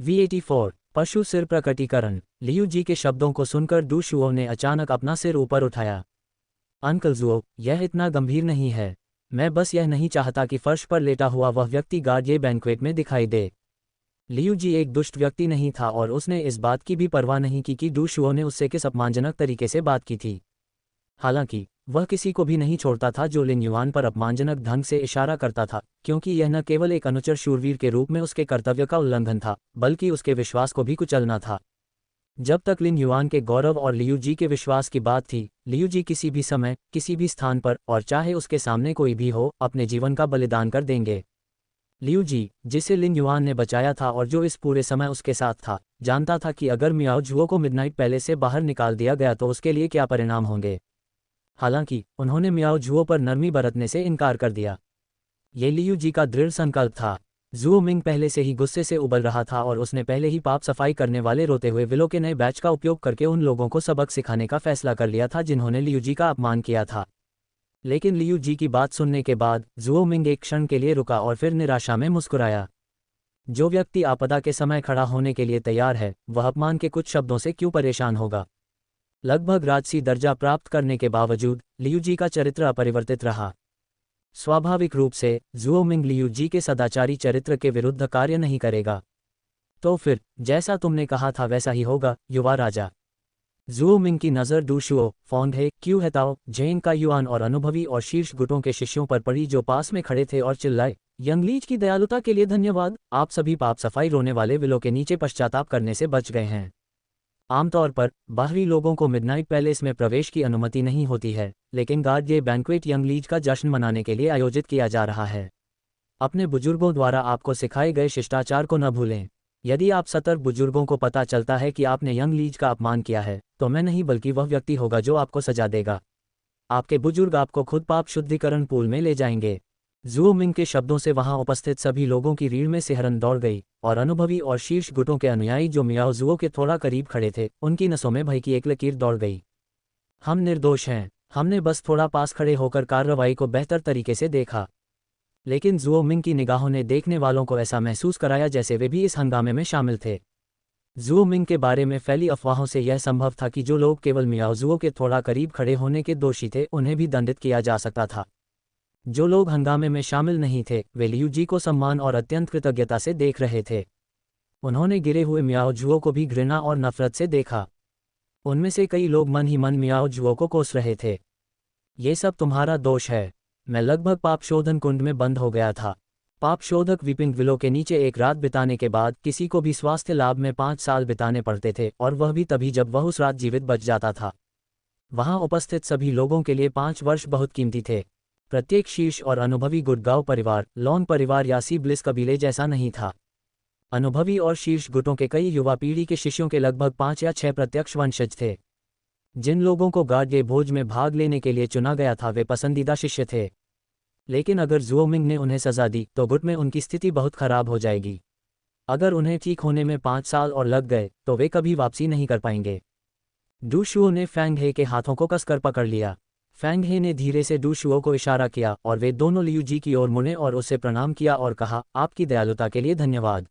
V84 पशु सिर प्रकटीकरण। लियू जी के शब्दों को सुनकर डू शुओ ने अचानक अपना सिर ऊपर उठाया। अंकल जुओ, यह इतना गंभीर नहीं है। मैं बस यह नहीं चाहता कि फर्श पर लेटा हुआ वह व्यक्ति गार्डिये बैंक्वेट में दिखाई दे। लियू जी एक दुष्ट व्यक्ति नहीं था और उसने इस बात की भी परवाह नहीं की कि डू शुओ ने उससे किस अपमानजनक तरीके से बात की थी। हालांकि वह किसी को भी नहीं छोड़ता था जो लिन युआन पर अपमानजनक ढंग से इशारा करता था, क्योंकि यह न केवल एक अनुचर शूरवीर के रूप में उसके कर्तव्य का उल्लंघन था, बल्कि उसके विश्वास को भी कुचलना था। जब तक लिन युआन के गौरव और लियू जी के विश्वास की बात थी, लियू जी किसी भी समय, किसी भी स्थान पर, और चाहे उसके सामने कोई भी हो, अपने जीवन का बलिदान कर देंगे। लियू जी, जिसे लिन युआन ने बचाया था और जो इस पूरे समय उसके साथ था, जानता था कि अगर मियाओ जुओ को मिडनाइट पैलेस से बाहर निकाल दिया गया तो उसके लिए क्या परिणाम होंगे। हालांकि उन्होंने मियाओ जुओ पर नरमी बरतने से इनकार कर दिया। ये लियू जी का दृढ़ संकल्प था। जुओ मिंग पहले से ही गुस्से से उबल रहा था और उसने पहले ही पाप सफाई करने वाले रोते हुए विलो के नए बैच का उपयोग करके उन लोगों को सबक सिखाने का फैसला कर लिया था जिन्होंने लियू जी का अपमान किया था। लेकिन लियू जी की बात सुनने के बाद जुओ मिंग एक क्षण के लिए रुका और फिर निराशा में मुस्कुराया। जो व्यक्ति आपदा के समय खड़ा होने के लिए तैयार है, वह अपमान के कुछ शब्दों से क्यों परेशान होगा। लगभग राजसी दर्जा प्राप्त करने के बावजूद लियू जी का चरित्र अपरिवर्तित रहा। स्वाभाविक रूप से जुओ मिंग लियू जी के सदाचारी चरित्र के विरुद्ध कार्य नहीं करेगा। तो फिर जैसा तुमने कहा था वैसा ही होगा, युवा राजा। जुओ मिंग की नज़र डू शुओ, फोंगहे, क्यू हेताओ, जेन का युआन और अनुभवी और शीर्ष गुटों के शिष्यों पर पड़ी जो पास में खड़े थे और चिल्लाए, यंगलीज की दयालुता के लिए धन्यवाद। आप सभी पाप सफाई रोने वाले विलो के नीचे पश्चाताप करने से बच गए हैं। आमतौर पर बाहरी लोगों को मिडनाइट पैलेस में प्रवेश की अनुमति नहीं होती है, लेकिन गार्डिये बैंक्वेट यंगलीज का जश्न मनाने के लिए आयोजित किया जा रहा है। अपने बुजुर्गों द्वारा आपको सिखाए गए शिष्टाचार को न भूलें। यदि आप सतर्क बुजुर्गों को पता चलता है कि आपने यंगलीज का अपमान किया है, तो मैं नहीं बल्कि वह व्यक्ति होगा जो आपको सजा देगा। आपके बुजुर्ग आपको खुद पाप शुद्धिकरण पूल में ले जाएंगे। जुओ मिंग के शब्दों से वहां उपस्थित सभी लोगों की रीढ़ में सिहरन दौड़ गई और अनुभवी और शीर्ष गुटों के अनुयायी जो मियाओ जुओ के थोड़ा करीब खड़े थे, उनकी नसों में भय की एक लकीर दौड़ गई। हम निर्दोष हैं, हमने बस थोड़ा पास खड़े होकर कार्रवाई को बेहतर तरीके से देखा। लेकिन जुओ मिंग की निगाहों ने देखने वालों को ऐसा महसूस कराया जैसे वे भी इस हंगामे में शामिल थे। जुओ मिंग के बारे में फैली अफवाहों से यह संभव था कि जो लोग केवल मियाओ जुओ के थोड़ा करीब खड़े होने के दोषी थे, उन्हें भी दंडित किया जा सकता था। जो लोग हंगामे में शामिल नहीं थे, वे लियू जी को सम्मान और अत्यंत कृतज्ञता से देख रहे थे। उन्होंने गिरे हुए मियाओ जुओ को भी घृणा और नफरत से देखा। उनमें से कई लोग मन ही मन मियाओ जुओ को कोस रहे थे। ये सब तुम्हारा दोष है। मैं लगभग पाप शोधन कुंड में बंद हो गया था। पाप शोधक वीपिंग विलो के नीचे एक रात बिताने के बाद किसी को भी स्वास्थ्य लाभ में 5 साल बिताने पड़ते थे, और वह भी तभी जब वह उस रात जीवित बच जाता था। वहां उपस्थित सभी लोगों के लिए 5 वर्ष बहुत कीमती थे। प्रत्येक शीर्ष और अनुभवी गुडगांव परिवार, लॉन्ग परिवार या सी ब्लिस कबीले जैसा नहीं था। अनुभवी और शीर्ष गुटों के कई युवा पीढ़ी के शिष्यों के लगभग 5 या 6 प्रत्यक्ष वंशज थे। जिन लोगों को गार्डिये भोज में भाग लेने के लिए चुना गया था वे पसंदीदा शिष्य थे। लेकिन अगर जुओ मिंग ने उन्हें सजा दी तो गुट में उनकी स्थिति बहुत खराब हो जाएगी। अगर उन्हें ठीक होने में 5 साल और लग गए तो वे कभी वापसी नहीं कर पाएंगे। डू शुओ ने फैंग हे के हाथों को कसकर पकड़ लिया। फैंग हे ने धीरे से डू शुओ को इशारा किया और वे दोनों लियू जी की ओर मुड़े और उसे प्रणाम किया और कहा, आपकी दयालुता के लिए धन्यवाद।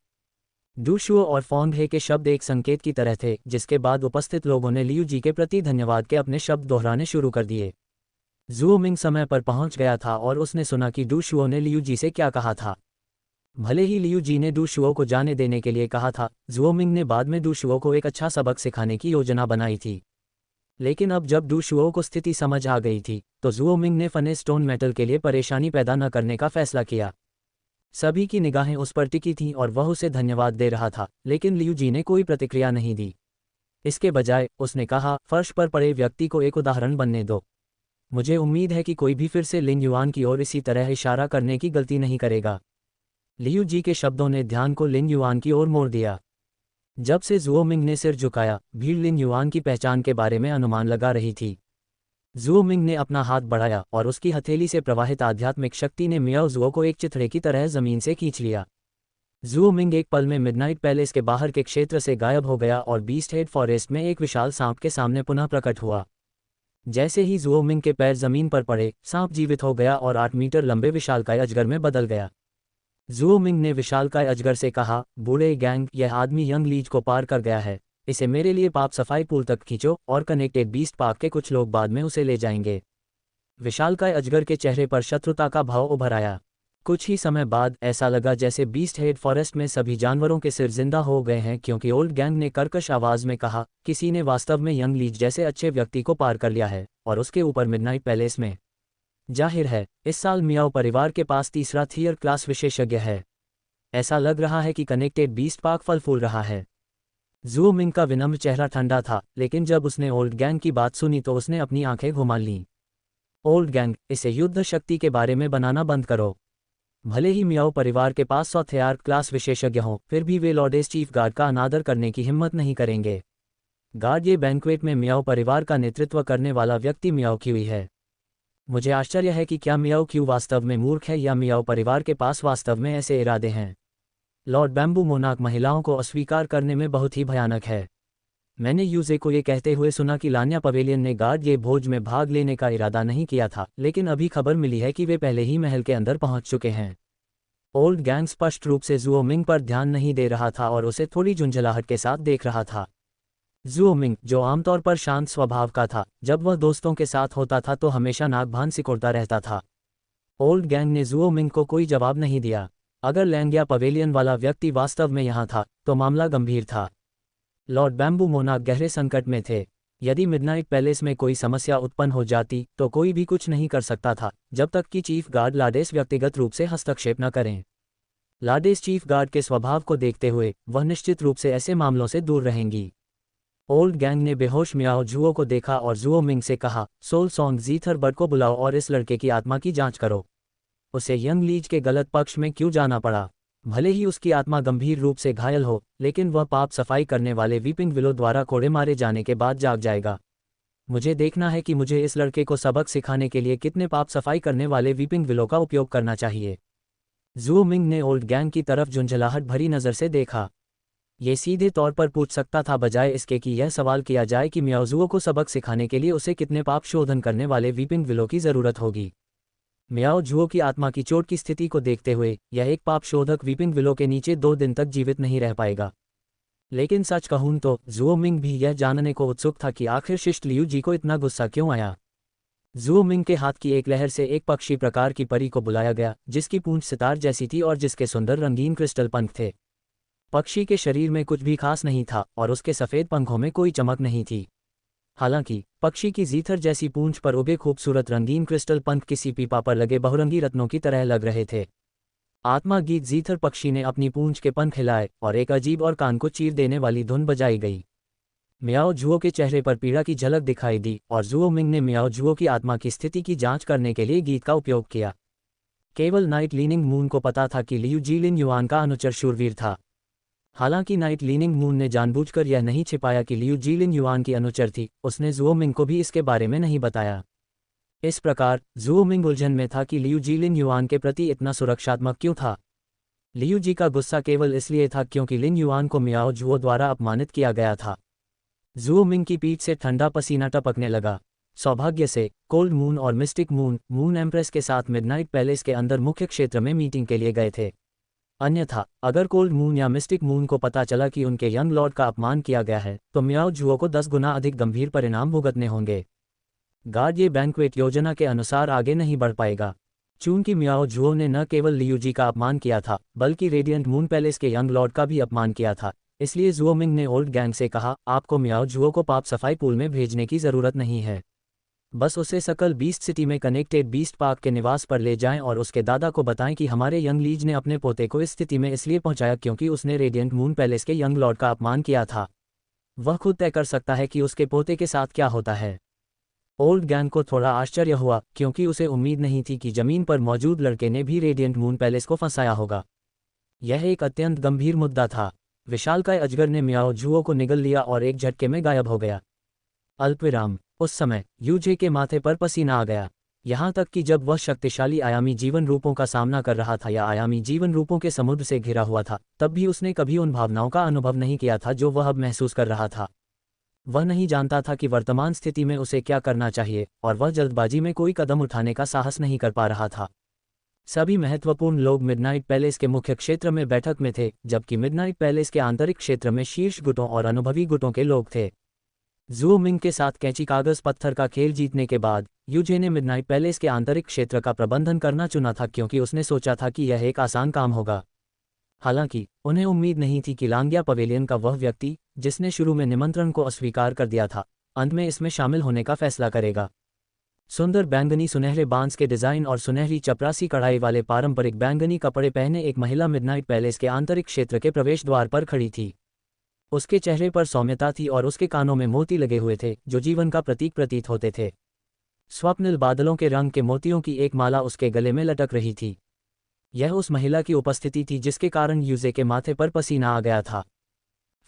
डू शुओ और फॉन्ग हे के शब्द एक संकेत की तरह थे, जिसके बाद उपस्थित लोगों ने लियू जी के प्रति धन्यवाद के अपने शब्द दोहराने शुरू कर दिए। जुओ मिंग समय पर पहुंच गया था और उसने सुना कि डू शुओ ने लियू जी से क्या कहा था। भले ही लियू जी ने डू शुओ को जाने देने के लिए कहा था, जुओ मिंग ने बाद में डू शुओ को एक अच्छा सबक सिखाने की योजना बनाई थी। लेकिन अब जब डू शुओ को स्थिति समझ आ गई थी, तो जुओ मिंग ने फने स्टोन मेटल के लिए परेशानी पैदा न करने का फैसला किया। सभी की निगाहें उस पर टिकी थीं और वह उसे धन्यवाद दे रहा था, लेकिन लियू जी ने कोई प्रतिक्रिया नहीं दी। इसके बजाय उसने कहा, फर्श पर पड़े व्यक्ति को एक उदाहरण बनने दो। मुझे उम्मीद है कि कोई भी फिर से लिन युआन की ओर इसी तरह इशारा करने की गलती नहीं करेगा। लियू जी के शब्दों ने ध्यान को लिन युआन की ओर मोड़ दिया। जब से जुओ मिंग ने सिर झुकाया, भीड़ लिन युआन की पहचान के बारे में अनुमान लगा रही थी। जुओ मिंग ने अपना हाथ बढ़ाया और उसकी हथेली से प्रवाहित आध्यात्मिक शक्ति ने मियाओ जुओ को एक चिथड़े की तरह जमीन से खींच लिया। जुओ मिंग एक पल में मिडनाइट पैलेस के बाहर के क्षेत्र से गायब हो गया और बीस्ट हेड फॉरेस्ट में एक विशाल सांप के सामने पुनः प्रकट हुआ। जैसे ही जुओ मिंग के पैर जमीन पर पड़े, सांप जीवित हो गया और 8 मीटर लंबे विशालकाय अजगर में बदल गया। जुओमिंग ने विशालकाय अजगर से कहा, बूढ़े गैंग, यह आदमी यंग लीज को पार कर गया है, इसे मेरे लिए पाप सफाई पूल तक खींचो और कनेक्टेड बीस्ट पार्क के कुछ लोग बाद में उसे ले जाएंगे। विशालकाय अजगर के चेहरे पर शत्रुता का भाव उभर आया। कुछ ही समय बाद ऐसा लगा जैसे बीस्ट हेड फॉरेस्ट में सभी जानवरों के सिर जिंदा हो गए हैं, क्योंकि ओल्ड गैंग ने कर्कश आवाज में कहा, किसी ने वास्तव में यंग लीज जैसे अच्छे व्यक्ति को पार कर लिया है, और उसके ऊपर मिडनाइट पैलेस में। जाहिर है, इस साल मियाओ परिवार के पास तीसरा थियर क्लास विशेषज्ञ है। ऐसा लग रहा है कि कनेक्टेड बीस्ट पार्क फल फूल रहा है। जुओमिंग का विनम्र चेहरा ठंडा था, लेकिन जब उसने ओल्ड गैंग की बात सुनी तो उसने अपनी आंखें घुमा लीं। ओल्ड गैंग, इसे युद्ध शक्ति के बारे में बनाना बंद करो। भले ही मियाओ परिवार के पास 100 थियर क्लास विशेषज्ञ हों, फिर भी वे लॉर्डेस चीफ गार्ड का अनादर करने की हिम्मत नहीं करेंगे। गार्ड, ये बैंक्वेट में मियाओ परिवार का नेतृत्व करने वाला व्यक्ति मियाओ क्यूई है। मुझे आश्चर्य है कि क्या मियाओ क्यू वास्तव में मूर्ख है या मियाओ परिवार के पास वास्तव में ऐसे इरादे हैं। लॉर्ड बैम्बू मोनाक महिलाओं को अस्वीकार करने में बहुत ही भयानक है। मैंने यूजे को ये कहते हुए सुना कि लान्या पवेलियन ने गार्ड ये भोज में भाग लेने का इरादा नहीं किया था, लेकिन अभी खबर मिली है कि वे पहले ही महल के अंदर पहुंच चुके हैं। ओल्ड गैंग स्पष्ट रूप से जुओमिंग पर ध्यान नहीं दे रहा था और उसे थोड़ी झुंझलाहट के साथ देख रहा था। जुओमिंग, जो आमतौर पर शांत स्वभाव का था, जब वह दोस्तों के साथ होता था तो हमेशा नाकभान सिकोड़ता रहता था। ओल्ड गैंग ने जुओमिंग को कोई जवाब नहीं दिया। अगर लैंगिया पवेलियन वाला व्यक्ति वास्तव में यहाँ था तो मामला गंभीर था। लॉर्ड बैम्बू मोनाक गहरे संकट में थे। यदि मिडनाइट पैलेस में कोई समस्या उत्पन्न हो जाती तो कोई भी कुछ नहीं कर सकता था जब तक कि चीफ गार्ड लाडेस व्यक्तिगत रूप से हस्तक्षेप न करें। लाडेस चीफ गार्ड के स्वभाव को देखते हुए वह निश्चित रूप से ऐसे मामलों से दूर रहेंगी। ओल्ड गैंग ने बेहोश मियाओ जुओ को देखा और जुओमिंग से कहा, सोल सॉन्ग जीथर बर्ड को बुलाओ और इस लड़के की आत्मा की जांच करो। उसे यंग लीज के गलत पक्ष में क्यों जाना पड़ा? भले ही उसकी आत्मा गंभीर रूप से घायल हो, लेकिन वह पाप सफाई करने वाले वीपिंग विलो द्वारा कोड़े मारे जाने के बाद जाग जाएगा। मुझे देखना है कि मुझे इस लड़के को सबक सिखाने के लिए कितने पाप सफाई करने वाले वीपिंग विलो का उपयोग करना चाहिए। जुओमिंग ने ओल्ड गैंग की तरफ झुंझलाहट भरी नज़र से देखा। ये सीधे तौर पर पूछ सकता था, बजाय इसके कि यह सवाल किया जाए कि मियाओजुओ को सबक सिखाने के लिए उसे कितने पाप शोधन करने वाले वीपिंग विलो की ज़रूरत होगी। मियाओ जुओ की आत्मा की चोट की स्थिति को देखते हुए यह एक पाप शोधक वीपिंग विलो के नीचे 2 दिन तक जीवित नहीं रह पाएगा। लेकिन सच कहूं तो जुओमिंग भी यह जानने को उत्सुक था कि आखिर शिष्ट लियू जी को इतना गुस्सा क्यों आया। जुओमिंग के हाथ की एक लहर से एक पक्षी प्रकार की परी को बुलाया गया, जिसकी पूंछ सितार जैसी थी और जिसके सुंदर रंगीन क्रिस्टल पंख थे। पक्षी के शरीर में कुछ भी खास नहीं था और उसके सफ़ेद पंखों में कोई चमक नहीं थी। हालांकि पक्षी की जीथर जैसी पूंछ पर उगे खूबसूरत रंगीन क्रिस्टल पंख किसी पीपा पर लगे बहुरंगी रत्नों की तरह लग रहे थे। आत्मा गीत जीथर पक्षी ने अपनी पूंछ के पंख हिलाए और एक अजीब और कान को चीर देने वाली धुन बजाई गई। मियाओ जुओ के चेहरे पर पीड़ा की झलक दिखाई दी और जुओमिंग ने मियाओ जुओ की आत्मा की स्थिति की जांच करने के लिए गीत का उपयोग किया। केवल नाइट लीनिंग मून को पता था कि लियू जीलिन युआन का अनुचर शूरवीर था। हालांकि नाइट लीनिंग मून ने जानबूझकर यह नहीं छिपाया कि लियू जीलिन युआन की अनुचर थी, उसने जुओमिंग को भी इसके बारे में नहीं बताया। इस प्रकार जुओमिंग उलझन में था कि लियू जीलिन युआन के प्रति इतना सुरक्षात्मक क्यों था। लियू जी का गुस्सा केवल इसलिए था क्योंकि लिन युआन को मियाओ जुओ द्वारा अपमानित किया गया था। जुओमिंग की पीठ से ठंडा पसीना टपकने लगा। सौभाग्य से कोल्ड मून और मिस्टिक मून मून एम्प्रेस के साथ मिडनाइट पैलेस के अंदर मुख्य क्षेत्र में मीटिंग के लिए गए थे। अन्यथा अगर कोल्ड मून या मिस्टिक मून को पता चला कि उनके यंग लॉर्ड का अपमान किया गया है तो मियाओ जुओ को 10 गुना अधिक गंभीर परिणाम भुगतने होंगे। गार्ड, ये बैंक्वेट योजना के अनुसार आगे नहीं बढ़ पाएगा। चूंकि मियाओ जुओ ने न केवल लियू जी का अपमान किया था बल्कि रेडियंट मून पैलेस के यंग लॉर्ड का भी अपमान किया था, इसलिए जुओमिंग ने ओल्ड गैंग से कहा, आपको मियाओ जुओ को पाप सफाई पूल में भेजने की ज़रूरत नहीं है। बस उसे सकल बीस्ट सिटी में कनेक्टेड बीस्ट पार्क के निवास पर ले जाएं और उसके दादा को बताएं कि हमारे यंग लीज ने अपने पोते को इस स्थिति में इसलिए पहुंचाया क्योंकि उसने रेडियंट मून पैलेस के यंग लॉर्ड का अपमान किया था। वह खुद तय कर सकता है कि उसके पोते के साथ क्या होता है। ओल्ड गैंग को थोड़ा आश्चर्य हुआ क्योंकि उसे उम्मीद नहीं थी कि जमीन पर मौजूद लड़के ने भी रेडियंट मून पैलेस को फंसाया होगा। यह एक अत्यंत गंभीर मुद्दा था। विशालकाय अजगर ने मियाओ जुओ को निगल लिया और एक झटके में गायब हो गया। अल्पविराम। उस समय यूजे के माथे पर पसीना आ गया, यहाँ तक कि जब वह शक्तिशाली आयामी जीवन रूपों का सामना कर रहा था या आयामी जीवन रूपों के समुद्र से घिरा हुआ था, तब भी उसने कभी उन भावनाओं का अनुभव नहीं किया था जो वह अब महसूस कर रहा था। वह नहीं जानता था कि वर्तमान स्थिति में उसे क्या करना चाहिए और वह जल्दबाजी में कोई कदम उठाने का साहस नहीं कर पा रहा था। सभी महत्वपूर्ण लोग मिडनाइट पैलेस के मुख्य क्षेत्र में बैठक में थे, जबकि मिडनाइट पैलेस के आंतरिक क्षेत्र में शीर्ष गुटों और अनुभवी गुटों के लोग थे। जुओ मिंग के साथ कैंची कागज पत्थर का खेल जीतने के बाद यूजे ने मिडनाइट पैलेस के आंतरिक क्षेत्र का प्रबंधन करना चुना था, क्योंकि उसने सोचा था कि यह एक आसान काम होगा। हालांकि उन्हें उम्मीद नहीं थी कि लांग्या पवेलियन का वह व्यक्ति, जिसने शुरू में निमंत्रण को अस्वीकार कर दिया था, अंत में इसमें शामिल होने का फैसला करेगा। सुंदर बैंगनी सुनहरे बांस के डिजाइन और सुनहरी चपरासी कढ़ाई वाले पारंपरिक बैंगनी कपड़े पहने एक महिला मिडनाइट पैलेस के आंतरिक क्षेत्र के प्रवेश द्वार पर खड़ी थी। उसके चेहरे पर सौम्यता थी और उसके कानों में मोती लगे हुए थे, जो जीवन का प्रतीक प्रतीत होते थे। स्वप्निल बादलों के रंग के मोतियों की एक माला उसके गले में लटक रही थी। यह उस महिला की उपस्थिति थी जिसके कारण यूजे के माथे पर पसीना आ गया था।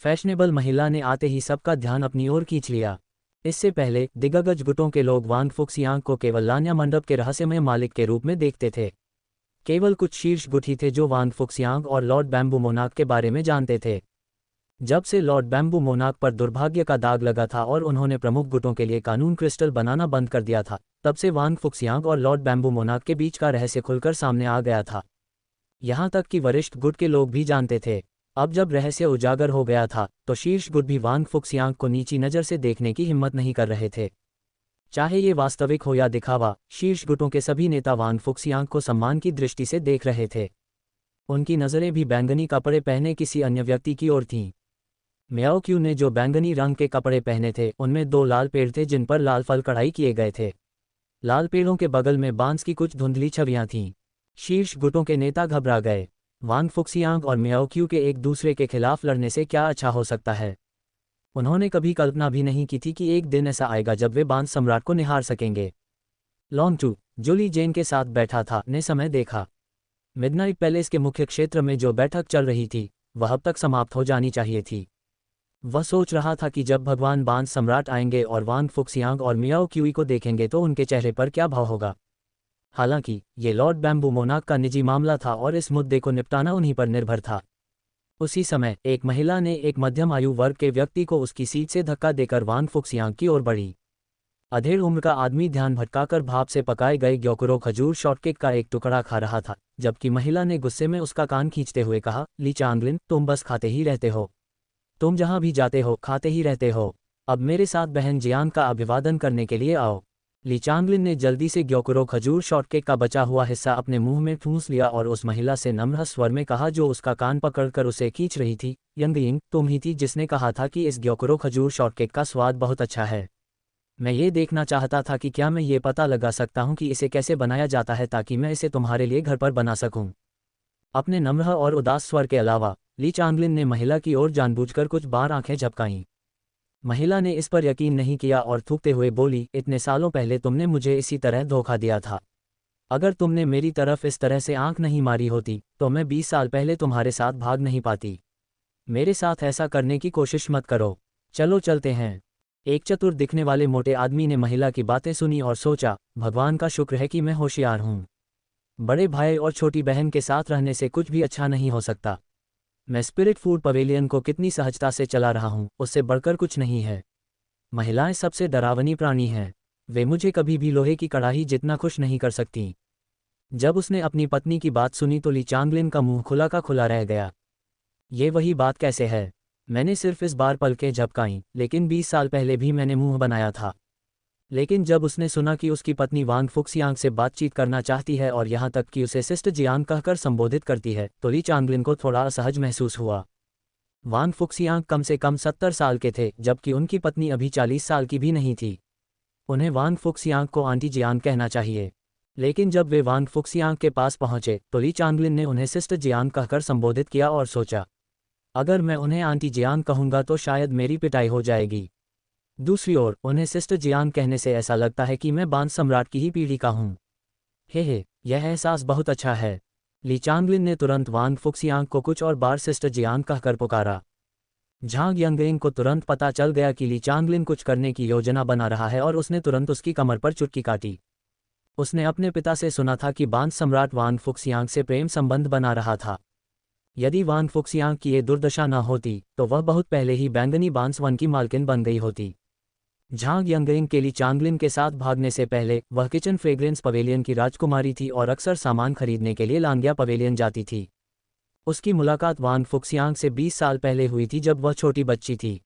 फैशनेबल महिला ने आते ही सबका ध्यान अपनी ओर खींच लिया। इससे पहले दिग्गज गुटों के लोग वांग फुक्सियांग को केवल लान्या मंडप के रहस्यमय मालिक के रूप में देखते थे। केवल कुछ शीर्ष गुट ही थे जो वांग फुक्सियांग और लॉर्ड बैम्बू मोनाक के बारे में जानते थे। जब से लॉर्ड बैम्बू मोनाक पर दुर्भाग्य का दाग लगा था और उन्होंने प्रमुख गुटों के लिए कानून क्रिस्टल बनाना बंद कर दिया था, तब से वांग फुक्सियांग और लॉर्ड बैम्बू मोनाक के बीच का रहस्य खुलकर सामने आ गया था। यहाँ तक कि वरिष्ठ गुट के लोग भी जानते थे। अब जब रहस्य उजागर हो गया था, तो शीर्ष गुट भी वांग फुक्सियांग को नीची नज़र से देखने की हिम्मत नहीं कर रहे थे। चाहे ये वास्तविक हो या दिखावा, शीर्ष गुटों के सभी नेता वांग फुक्सियांग को सम्मान की दृष्टि से देख रहे थे। उनकी नज़रें भी बैंगनी कपड़े पहने किसी अन्य व्यक्ति की ओर थीं। म्याओ क्यू ने जो बैंगनी रंग के कपड़े पहने थे, उनमें 2 लाल पेड़ थे जिन पर लाल फल कढ़ाई किए गए थे। लाल पेड़ों के बगल में बांस की कुछ धुंधली छवियां थीं। शीर्ष गुटों के नेता घबरा गए। वांग फुक्सियांग और म्याओ क्यू के एक दूसरे के खिलाफ लड़ने से क्या अच्छा हो सकता है। उन्होंने कभी कल्पना भी नहीं की थी कि एक दिन ऐसा आएगा जब वे बांस सम्राट को निहार सकेंगे। लॉन्ग टू, जो ली जेन के साथ बैठा था, ने समय देखा। मिडनाइट पैलेस के मुख्य क्षेत्र में जो बैठक चल रही थी, वह अब तक समाप्त हो जानी चाहिए थी। वह सोच रहा था कि जब भगवान बांस सम्राट आएंगे और वांग फुक्सियांग और मियाओ क्यूई को देखेंगे तो उनके चेहरे पर क्या भाव होगा। हालांकि ये लॉर्ड बैम्बू मोनाक का निजी मामला था और इस मुद्दे को निपटाना उन्हीं पर निर्भर था। उसी समय एक महिला ने एक मध्यम आयु वर्ग के व्यक्ति को उसकी सीट से धक्का देकर वांग फुक्सियांग की ओर बढ़ी। अधेड़ उम्र का आदमी ध्यान भटकाकर भाप से पकाए गए ग्योकुरो खजूर शॉर्टकेक का एक टुकड़ा खा रहा था, जबकि महिला ने गुस्से में उसका कान खींचते हुए कहा, ली चांगलिन, तुम बस खाते ही रहते हो। तुम जहां भी जाते हो खाते ही रहते हो। अब मेरे साथ बहन जियान का अभिवादन करने के लिए आओ। ली चांगलिन ने जल्दी से ग्योकुरो खजूर शॉर्टकेक का बचा हुआ हिस्सा अपने मुंह में ठूंस लिया और उस महिला से नम्र स्वर में कहा जो उसका कान पकड़कर उसे खींच रही थी, यंगयिंग, तुम ही थी जिसने कहा था कि इस ग्योकुरो खजूर शॉर्टकेक का स्वाद बहुत अच्छा है। मैं ये देखना चाहता था कि क्या मैं ये पता लगा सकता हूँ कि इसे कैसे बनाया जाता है ताकि मैं इसे तुम्हारे लिए घर पर बना सकूँ। अपने नम्र और उदास स्वर के अलावा ली चांगलिन ने महिला की ओर जानबूझकर कुछ बार आंखें झपकाईं। महिला ने इस पर यकीन नहीं किया और थूकते हुए बोली, इतने सालों पहले तुमने मुझे इसी तरह धोखा दिया था। अगर तुमने मेरी तरफ इस तरह से आंख नहीं मारी होती तो मैं 20 साल पहले तुम्हारे साथ भाग नहीं पाती। मेरे साथ ऐसा करने की कोशिश मत करो। चलो चलते हैं। एक चतुर दिखने वाले मोटे आदमी ने महिला की बातें सुनी और सोचा, भगवान का शुक्र है कि मैं होशियार हूँ। बड़े भाई और छोटी बहन के साथ रहने से कुछ भी अच्छा नहीं हो सकता। मैं स्पिरिट फूड पवेलियन को कितनी सहजता से चला रहा हूँ, उससे बढ़कर कुछ नहीं है। महिलाएं सबसे डरावनी प्राणी हैं। वे मुझे कभी भी लोहे की कड़ाही जितना खुश नहीं कर सकती। जब उसने अपनी पत्नी की बात सुनी तो ली चांगलिन का मुंह खुला का खुला रह गया। ये वही बात कैसे है? मैंने सिर्फ इस बार पलकें झपकाईं, लेकिन 20 साल पहले भी मैंने मुंह बनाया था। लेकिन जब उसने सुना कि उसकी पत्नी वांग फुक्सियांग से बातचीत करना चाहती है और यहाँ तक कि उसे सिस्टर जियांग कहकर संबोधित करती है, तो ली चांगलिन को थोड़ा असहज महसूस हुआ। वांग फुक्सियांग कम से कम 70 साल के थे, जबकि उनकी पत्नी अभी 40 साल की भी नहीं थी। उन्हें वांग फुक्सियांग को आंटी जियांग कहना चाहिए। लेकिन जब वे वांग फुक्सियांग के पास पहुंचे तो ली चांगलिन ने उन्हें सिस्टर जियांग कहकर संबोधित किया और सोचा, अगर मैं उन्हें आंटी जियांग कहूँगा तो शायद मेरी पिटाई हो जाएगी। दूसरी ओर उन्हें सिस्टर जियांग कहने से ऐसा लगता है कि मैं बांस सम्राट की ही पीढ़ी का हूँ। हे, यह एहसास बहुत अच्छा है। ली चांगलिन ने तुरंत वांग फुक्सियांग को कुछ और बार सिस्टर जियांग कहकर पुकारा। झांग यंगयिंग को तुरंत पता चल गया कि ली चांगलिन कुछ करने की योजना बना रहा है और उसने तुरंत उसकी कमर पर चुटकी काटी। उसने अपने पिता से सुना था कि बांस सम्राट वांग फुक्सियांग से प्रेम संबंध बना रहा था। यदि वांग फुक्सियांग की ये दुर्दशा न होती तो वह बहुत पहले ही बैंगनी बांस वन की मालकिन बन गई होती। झांग यंगइंग के ली चांगलिन के साथ भागने से पहले वह किचन फ्रेग्रेंस पवेलियन की राजकुमारी थी और अक्सर सामान खरीदने के लिए लांग्या पवेलियन जाती थी। उसकी मुलाकात वान फुक्सियांग से 20 साल पहले हुई थी जब वह छोटी बच्ची थी।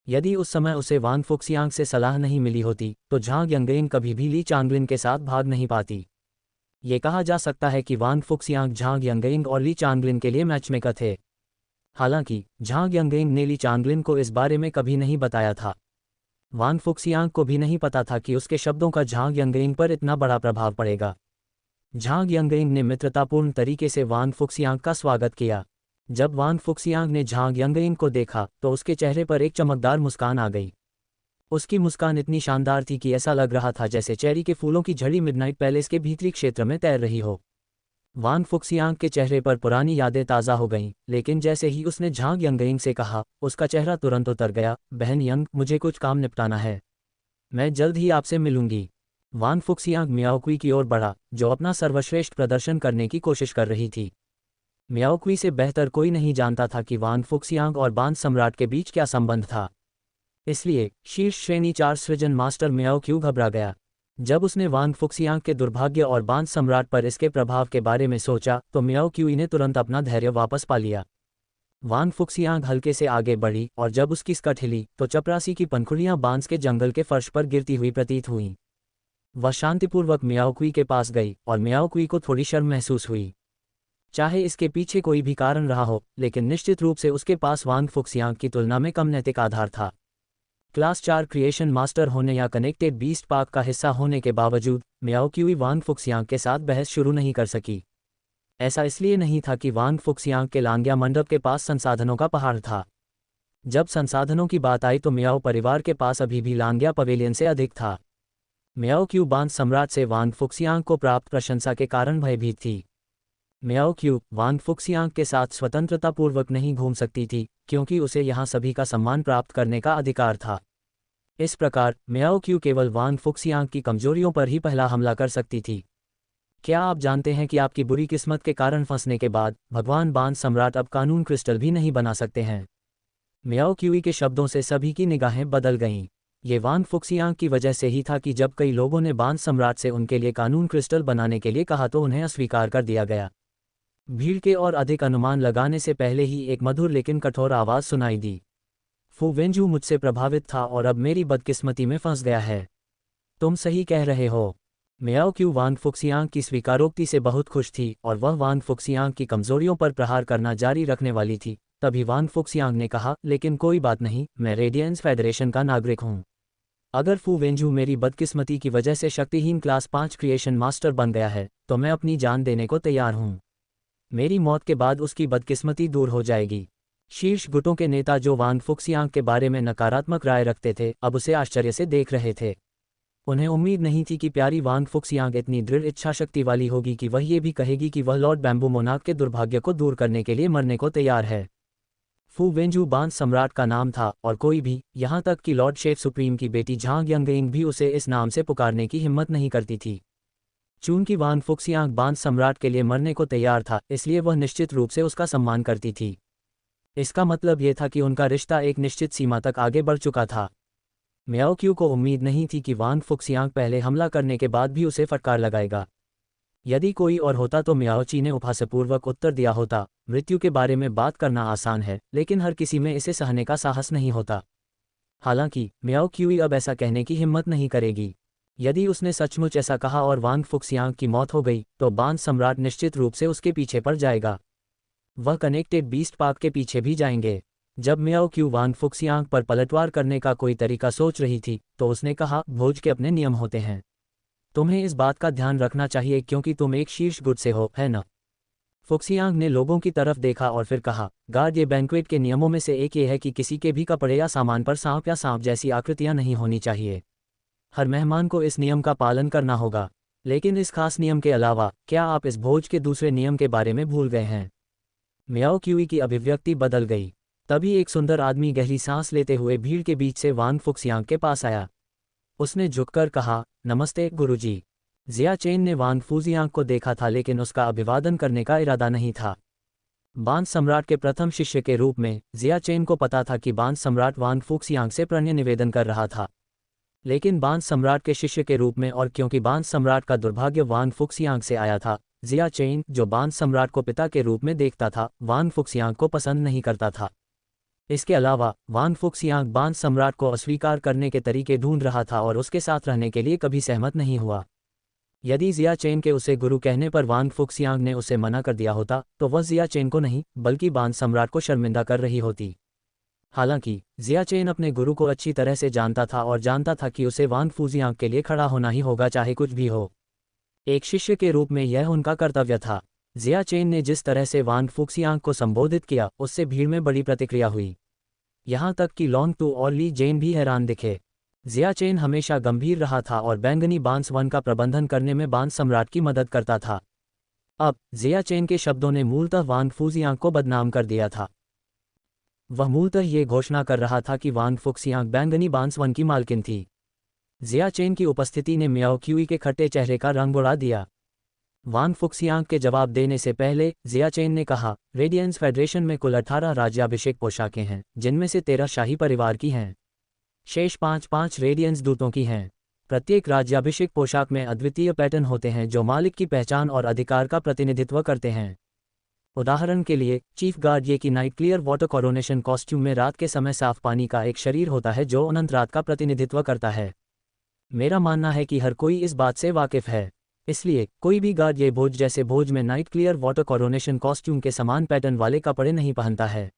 यदि उस समय उसे वान फुक्सियांग से सलाह नहीं मिली होती तो झांग यंगइंग कभी भी ली चांगलिन के साथ भाग नहीं पाती। ये कहा जा सकता है कि वान फुक्सियांग झांग यंगइंग और ली चांगलिन के लिए मैचमेकर थे। हालांकि झांग यंगइंग ने ली चांगलिन को इस बारे में कभी नहीं बताया था। वान फुक्सियांग को भी नहीं पता था कि उसके शब्दों का झांग यंगइंग पर इतना बड़ा प्रभाव पड़ेगा। झांग यंगइंग ने मित्रतापूर्ण तरीके से वान फुक्सियांग का स्वागत किया। जब वान फुक्सियांग ने झांग यंगइंग को देखा तो उसके चेहरे पर एक चमकदार मुस्कान आ गई। उसकी मुस्कान इतनी शानदार थी कि ऐसा लग रहा था जैसे चेरी के फूलों की झड़ी मिडनाइट पैलेस के भीतरी क्षेत्र में तैर रही हो। वान फुक्सियांग के चेहरे पर पुरानी यादें ताज़ा हो गईं, लेकिन जैसे ही उसने झांग यंगइंग से कहा उसका चेहरा तुरंत उतर गया। बहन यंग, मुझे कुछ काम निपटाना है, मैं जल्द ही आपसे मिलूंगी। वान फुक्सियांग मियाओक्वी की ओर बढ़ा, जो अपना सर्वश्रेष्ठ प्रदर्शन करने की कोशिश कर रही थी। मियाओक्वी से बेहतर कोई नहीं जानता था कि वान फुक्सियांग और बांस सम्राट के बीच क्या संबंध था। इसलिए शीर्ष श्रेणी 4 सृजन मास्टर मियाओक्यू घबरा गया। जब उसने वान फुक्सियांग के दुर्भाग्य और बांस सम्राट पर इसके प्रभाव के बारे में सोचा तो मियाओक्यूई ने तुरंत अपना धैर्य वापस पा लिया। वान फुक्सियांग हल्के से आगे बढ़ी और जब उसकी स्कर्ट हिली तो चपरासी की पंखुड़ियां बांस के जंगल के फर्श पर गिरती हुई प्रतीत हुईं। वह शांतिपूर्वक मियाओक्वी के पास गई और मियाओक्वी को थोड़ी शर्म महसूस हुई। चाहे इसके पीछे कोई भी कारण रहा हो, लेकिन निश्चित रूप से उसके पास वान फुक्सियांग की तुलना में कम नैतिक आधार था। क्लास 4 क्रिएशन मास्टर होने या कनेक्टेड बीस्ट पार्क का हिस्सा होने के बावजूद मियाओक्यूई वान फुक्सियांग के साथ बहस शुरू नहीं कर सकी। ऐसा इसलिए नहीं था कि वान फुक्सियांग के लांग्या मंडप के पास संसाधनों का पहाड़ था। जब संसाधनों की बात आई तो मियाओ परिवार के पास अभी भी लांग्या पवेलियन से अधिक था। मियाओक्यू बांस सम्राट से वान फुक्सियांग को प्राप्त प्रशंसा के कारण भयभीत थी। मियाओक्यू वान फुक्सियांग के साथ स्वतंत्रतापूर्वक नहीं घूम सकती थी क्योंकि उसे यहाँ सभी का सम्मान प्राप्त करने का अधिकार था। इस प्रकार मियाओक्यू केवल वान फुक्सियांग की कमजोरियों पर ही पहला हमला कर सकती थी। क्या आप जानते हैं कि आपकी बुरी किस्मत के कारण फंसने के बाद भगवान बांस सम्राट अब कानून क्रिस्टल भी नहीं बना सकते हैं? मियाओक्यूई के शब्दों से सभी की निगाहें बदल गईं। ये वान फुक्सियांग की वजह से ही था कि जब कई लोगों ने बांस सम्राट से उनके लिए कानून क्रिस्टल बनाने के लिए कहा तो उन्हें अस्वीकार कर दिया गया। भीड़ के और अधिक अनुमान लगाने से पहले ही एक मधुर लेकिन कठोर आवाज़ सुनाई दी। फू वेंजू मुझसे प्रभावित था और अब मेरी बदकिस्मती में फंस गया है। तुम सही कह रहे हो। मियाओक्यू वान फुक्सियांग की स्वीकारोक्ति से बहुत खुश थी और वह वान फुक्सियांग की कमजोरियों पर प्रहार करना जारी रखने वाली थी। तभी वान फुक्सियांग ने कहा, लेकिन कोई बात नहीं, मैं रेडियंस फेडरेशन का नागरिक हूँ। अगर फू वेंजू मेरी बदकिस्मती की वजह से शक्तिहीन क्लास 5 क्रिएशन मास्टर बन गया है तो मैं अपनी जान देने को तैयार हूँ। मेरी मौत के बाद उसकी बदकिस्मती दूर हो जाएगी। शीर्ष गुटों के नेता जो वान फुक्सियांग के बारे में नकारात्मक राय रखते थे अब उसे आश्चर्य से देख रहे थे। उन्हें उम्मीद नहीं थी कि प्यारी वान फुक्सियांग इतनी दृढ़ इच्छाशक्ति वाली होगी कि वह ये भी कहेगी कि वह लॉर्ड बैम्बू मोनार्क के दुर्भाग्य को दूर करने के लिए मरने को तैयार है। फू वेंजू बांस सम्राट का नाम था और कोई भी, यहाँ तक कि लॉर्ड शेफ सुप्रीम की बेटी झांग यंगइंग भी उसे इस नाम से पुकारने की हिम्मत नहीं करती थी। चूंकि वान फुक्सियांग बांस सम्राट के लिए मरने को तैयार था इसलिए वह निश्चित रूप से उसका सम्मान करती थी। इसका मतलब यह था कि उनका रिश्ता एक निश्चित सीमा तक आगे बढ़ चुका था। मियाओक्यू को उम्मीद नहीं थी कि वान फुक्सियांग पहले हमला करने के बाद भी उसे फटकार लगाएगा। यदि कोई और होता तो मियाओची ने उपहासपूर्वक उत्तर दिया होता, मृत्यु के बारे में बात करना आसान है लेकिन हर किसी में इसे सहने का साहस नहीं होता। हालांकि मियाओक्यूई अब ऐसा कहने की हिम्मत नहीं करेगी। यदि उसने सचमुच ऐसा कहा और वान फुक्सियांग की मौत हो गई तो बांस सम्राट निश्चित रूप से उसके पीछे पड़ जाएगा। वह कनेक्टेड बीस्ट पार्क के पीछे भी जाएंगे। जब मियाओक्यू वान फुक्सियांग पर पलटवार करने का कोई तरीका सोच रही थी तो उसने कहा, भोज के अपने नियम होते हैं। तुम्हें इस बात का ध्यान रखना चाहिए क्योंकि तुम एक शीर्ष गुट से हो, है न? फुक्सियांग ने लोगों की तरफ देखा और फिर कहा, गार्ड, ये बैंक्वेट के नियमों में से एक ये है कि किसी के भी कपड़े या सामान पर सांप या सांप जैसी आकृतियां नहीं होनी चाहिए। हर मेहमान को इस नियम का पालन करना होगा। लेकिन इस खास नियम के अलावा क्या आप इस भोज के दूसरे नियम के बारे में भूल गए हैं? मियाओक्यूई की अभिव्यक्ति बदल गई। तभी एक सुंदर आदमी गहरी सांस लेते हुए भीड़ के बीच से वान फुक्सियांग के पास आया। उसने झुककर कहा, नमस्ते गुरुजी। जिया चेन ने वान फुक्सियांग को देखा था लेकिन उसका अभिवादन करने का इरादा नहीं था। बांस सम्राट के प्रथम शिष्य के रूप में जिया चेन को पता था कि बांस सम्राट वान फुक्सियांग से प्रणय निवेदन कर रहा था। लेकिन बांस सम्राट के शिष्य के रूप में, और क्योंकि बांस सम्राट का दुर्भाग्य वान फुक्सियांग से आया था, जिया चेन, जो बांस सम्राट को पिता के रूप में देखता था, वान फुक्सियांग को पसंद नहीं करता था। इसके अलावा वान फुक्सियांग बांस सम्राट को अस्वीकार करने के तरीके ढूंढ रहा था और उसके साथ रहने के लिए कभी सहमत नहीं हुआ। यदि जिया चेन के उसे गुरु कहने पर वान फुक्सियांग ने उसे मना कर दिया होता, तो वह जिया चेन को नहीं बल्कि बांस सम्राट को शर्मिंदा कर रही होती। हालांकि जिया चेन अपने गुरु को अच्छी तरह से जानता था और जानता था कि उसे वान फुक्सियांग के लिए खड़ा होना ही होगा, चाहे कुछ भी हो। एक शिष्य के रूप में यह उनका कर्तव्य था। जिया चेन ने जिस तरह से वान फुक्सियांग को संबोधित किया, उससे भीड़ में बड़ी प्रतिक्रिया हुई। यहाँ तक कि लॉन्ग टू और ली जेन भी हैरान दिखे। जिया चेन हमेशा गंभीर रहा था और बैंगनी बांस वन का प्रबंधन करने में बांस सम्राट की मदद करता था। अब जिया चेन के शब्दों ने मूलतः वान फुक्सियांग को बदनाम कर दिया था। वह मूलतः ये घोषणा कर रहा था कि वान फुक्सियांग बैंगनी बांस वन की मालकिन थी। जिया चेन की उपस्थिति ने मियाओ क्यूई के खट्टे चेहरे का रंग उड़ा दिया। वान फुक्सियांग के जवाब देने से पहले जिया चेन ने कहा, रेडियंस फेडरेशन में कुल 18 राज्याभिषेक पोशाकें हैं, जिनमें से 13 शाही परिवार की हैं। शेष 5 रेडियंस दूतों की हैं। प्रत्येक राज्याभिषेक पोशाक में अद्वितीय पैटर्न होते हैं जो मालिक की पहचान और अधिकार का प्रतिनिधित्व करते हैं। उदाहरण के लिए, चीफ गार्ड ये की night clear water coronation costume में रात के समय साफ पानी का एक शरीर होता है जो अनंत रात का प्रतिनिधित्व करता है। मेरा मानना है कि हर कोई इस बात से वाकिफ है, इसलिए कोई भी गार्ड ये भोज जैसे भोज में night clear water coronation costume के समान पैटर्न वाले कपड़े नहीं पहनता है।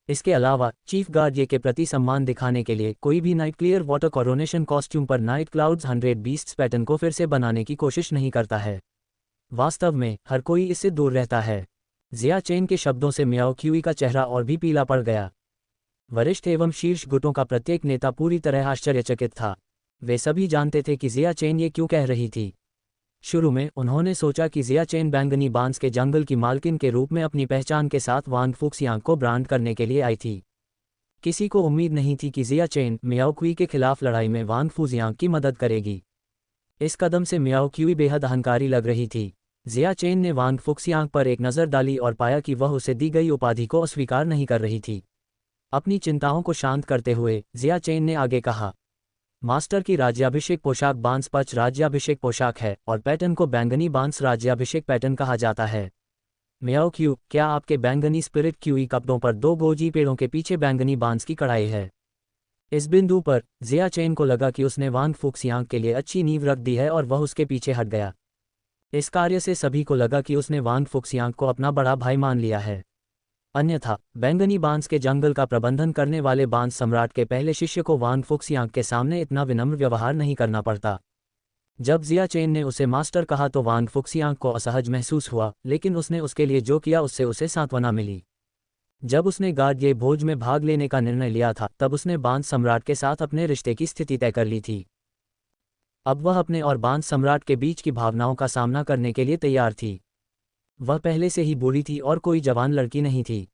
इसके अलावा चीफ गार्ड ये के प्रति सम्मान दिखाने के लिए कोई भी night clear water coronation costume पर नाइट क्लाउड्स 100 बीस्ट्स पैटर्न को फिर से बनाने की कोशिश नहीं करता है। वास्तव में हर कोई इससे दूर रहता है। जिया चेन के शब्दों से मियाओ क्यूई का चेहरा और भी पीला पड़ गया। वरिष्ठ एवं शीर्ष गुटों का प्रत्येक नेता पूरी तरह आश्चर्यचकित था। वे सभी जानते थे कि जिया चेन ये क्यों कह रही थी। शुरू में उन्होंने सोचा कि जिया चेन बैंगनी बांस के जंगल की मालकिन के रूप में अपनी पहचान के साथ वान फुक्सियांग को ब्रांड करने के लिए आई थी। किसी को उम्मीद नहीं थी कि जिया चेन मियाओ क्यूई के खिलाफ लड़ाई में वान फुक्सियांग की मदद करेगी। इस कदम से मियाओ क्यूई बेहद अहंकारी लग रही थी। जिया चेन ने वान फुक्सियांग पर एक नज़र डाली और पाया कि वह उसे दी गई उपाधि को अस्वीकार नहीं कर रही थी। अपनी चिंताओं को शांत करते हुए जिया चेन ने आगे कहा, मास्टर की राज्याभिषेक पोशाक बांस पच राज्याभिषेक पोशाक है और पैटर्न को बैंगनी बांस राज्याभिषेक पैटर्न कहा जाता है। मियाओ क्यू, क्या आपके बैंगनी स्पिरिट क्यूई कपड़ों पर 2 गोजी पेड़ों के पीछे बैंगनी बांस की कढ़ाई है? इस बिंदु पर जिया चेन को लगा कि उसने वान फुक्सियांग के लिए अच्छी नींव रख दी है और वह उसके पीछे हट गया। इस कार्य से सभी को लगा कि उसने वान फुक्सियांग को अपना बड़ा भाई मान लिया है। अन्यथा बैंगनी बांस के जंगल का प्रबंधन करने वाले बांस सम्राट के पहले शिष्य को वान फुक्सियांग के सामने इतना विनम्र व्यवहार नहीं करना पड़ता। जब जिया चेन ने उसे मास्टर कहा तो वान फुक्सियांग को असहज महसूस हुआ, लेकिन उसने उसके लिए जो किया उससे उसे सांत्वना मिली। जब उसने गार्ड ये भोज में भाग लेने का निर्णय लिया था, तब उसने बांस सम्राट के साथ अपने रिश्ते की स्थिति तय कर ली थी। अब वह अपने और बांस सम्राट के बीच की भावनाओं का सामना करने के लिए तैयार थी। वह पहले से ही बूढ़ी थी और कोई जवान लड़की नहीं थी।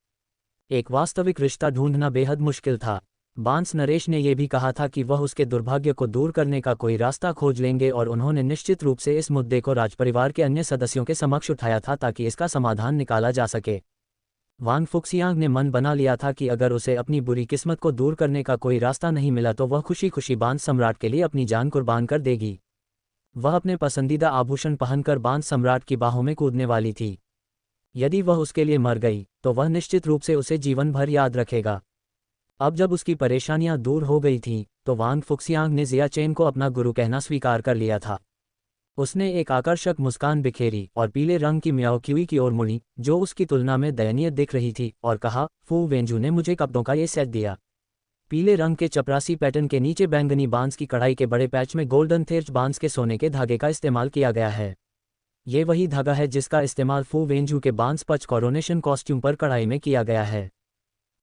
एक वास्तविक रिश्ता ढूंढना बेहद मुश्किल था। बांस नरेश ने यह भी कहा था कि वह उसके दुर्भाग्य को दूर करने का कोई रास्ता खोज लेंगे और उन्होंने निश्चित रूप से इस मुद्दे को राजपरिवार के अन्य सदस्यों के समक्ष उठाया था ताकि इसका समाधान निकाला जा सके। वान फुक्सियांग ने मन बना लिया था कि अगर उसे अपनी बुरी किस्मत को दूर करने का कोई रास्ता नहीं मिला तो वह खुशी खुशी बांस सम्राट के लिए अपनी जान कुर्बान कर देगी। वह अपने पसंदीदा आभूषण पहनकर बांस सम्राट की बाहों में कूदने वाली थी। यदि वह उसके लिए मर गई तो वह निश्चित रूप से उसे जीवन भर याद रखेगा। अब जब उसकी परेशानियां दूर हो गई थीं, तो वान फुक्सियांग ने जिया चेन को अपना गुरु कहना स्वीकार कर लिया था। उसने एक आकर्षक मुस्कान बिखेरी और पीले रंग की मियाओ क्यूई की ओर मुड़ी, जो उसकी तुलना में दयनीय दिख रही थी, और कहा, फू वेंजू ने मुझे कपड़ों का ये सेट दिया। पीले रंग के चपरासी पैटर्न के नीचे बैंगनी बांस की कढ़ाई के बड़े पैच में गोल्डन थेर्च बांस के सोने के धागे का इस्तेमाल किया गया है। ये वही धागा है जिसका इस्तेमाल फू वेंजू के बांस पच कोरोनेशन कॉस्ट्यूम पर कढ़ाई में किया गया है।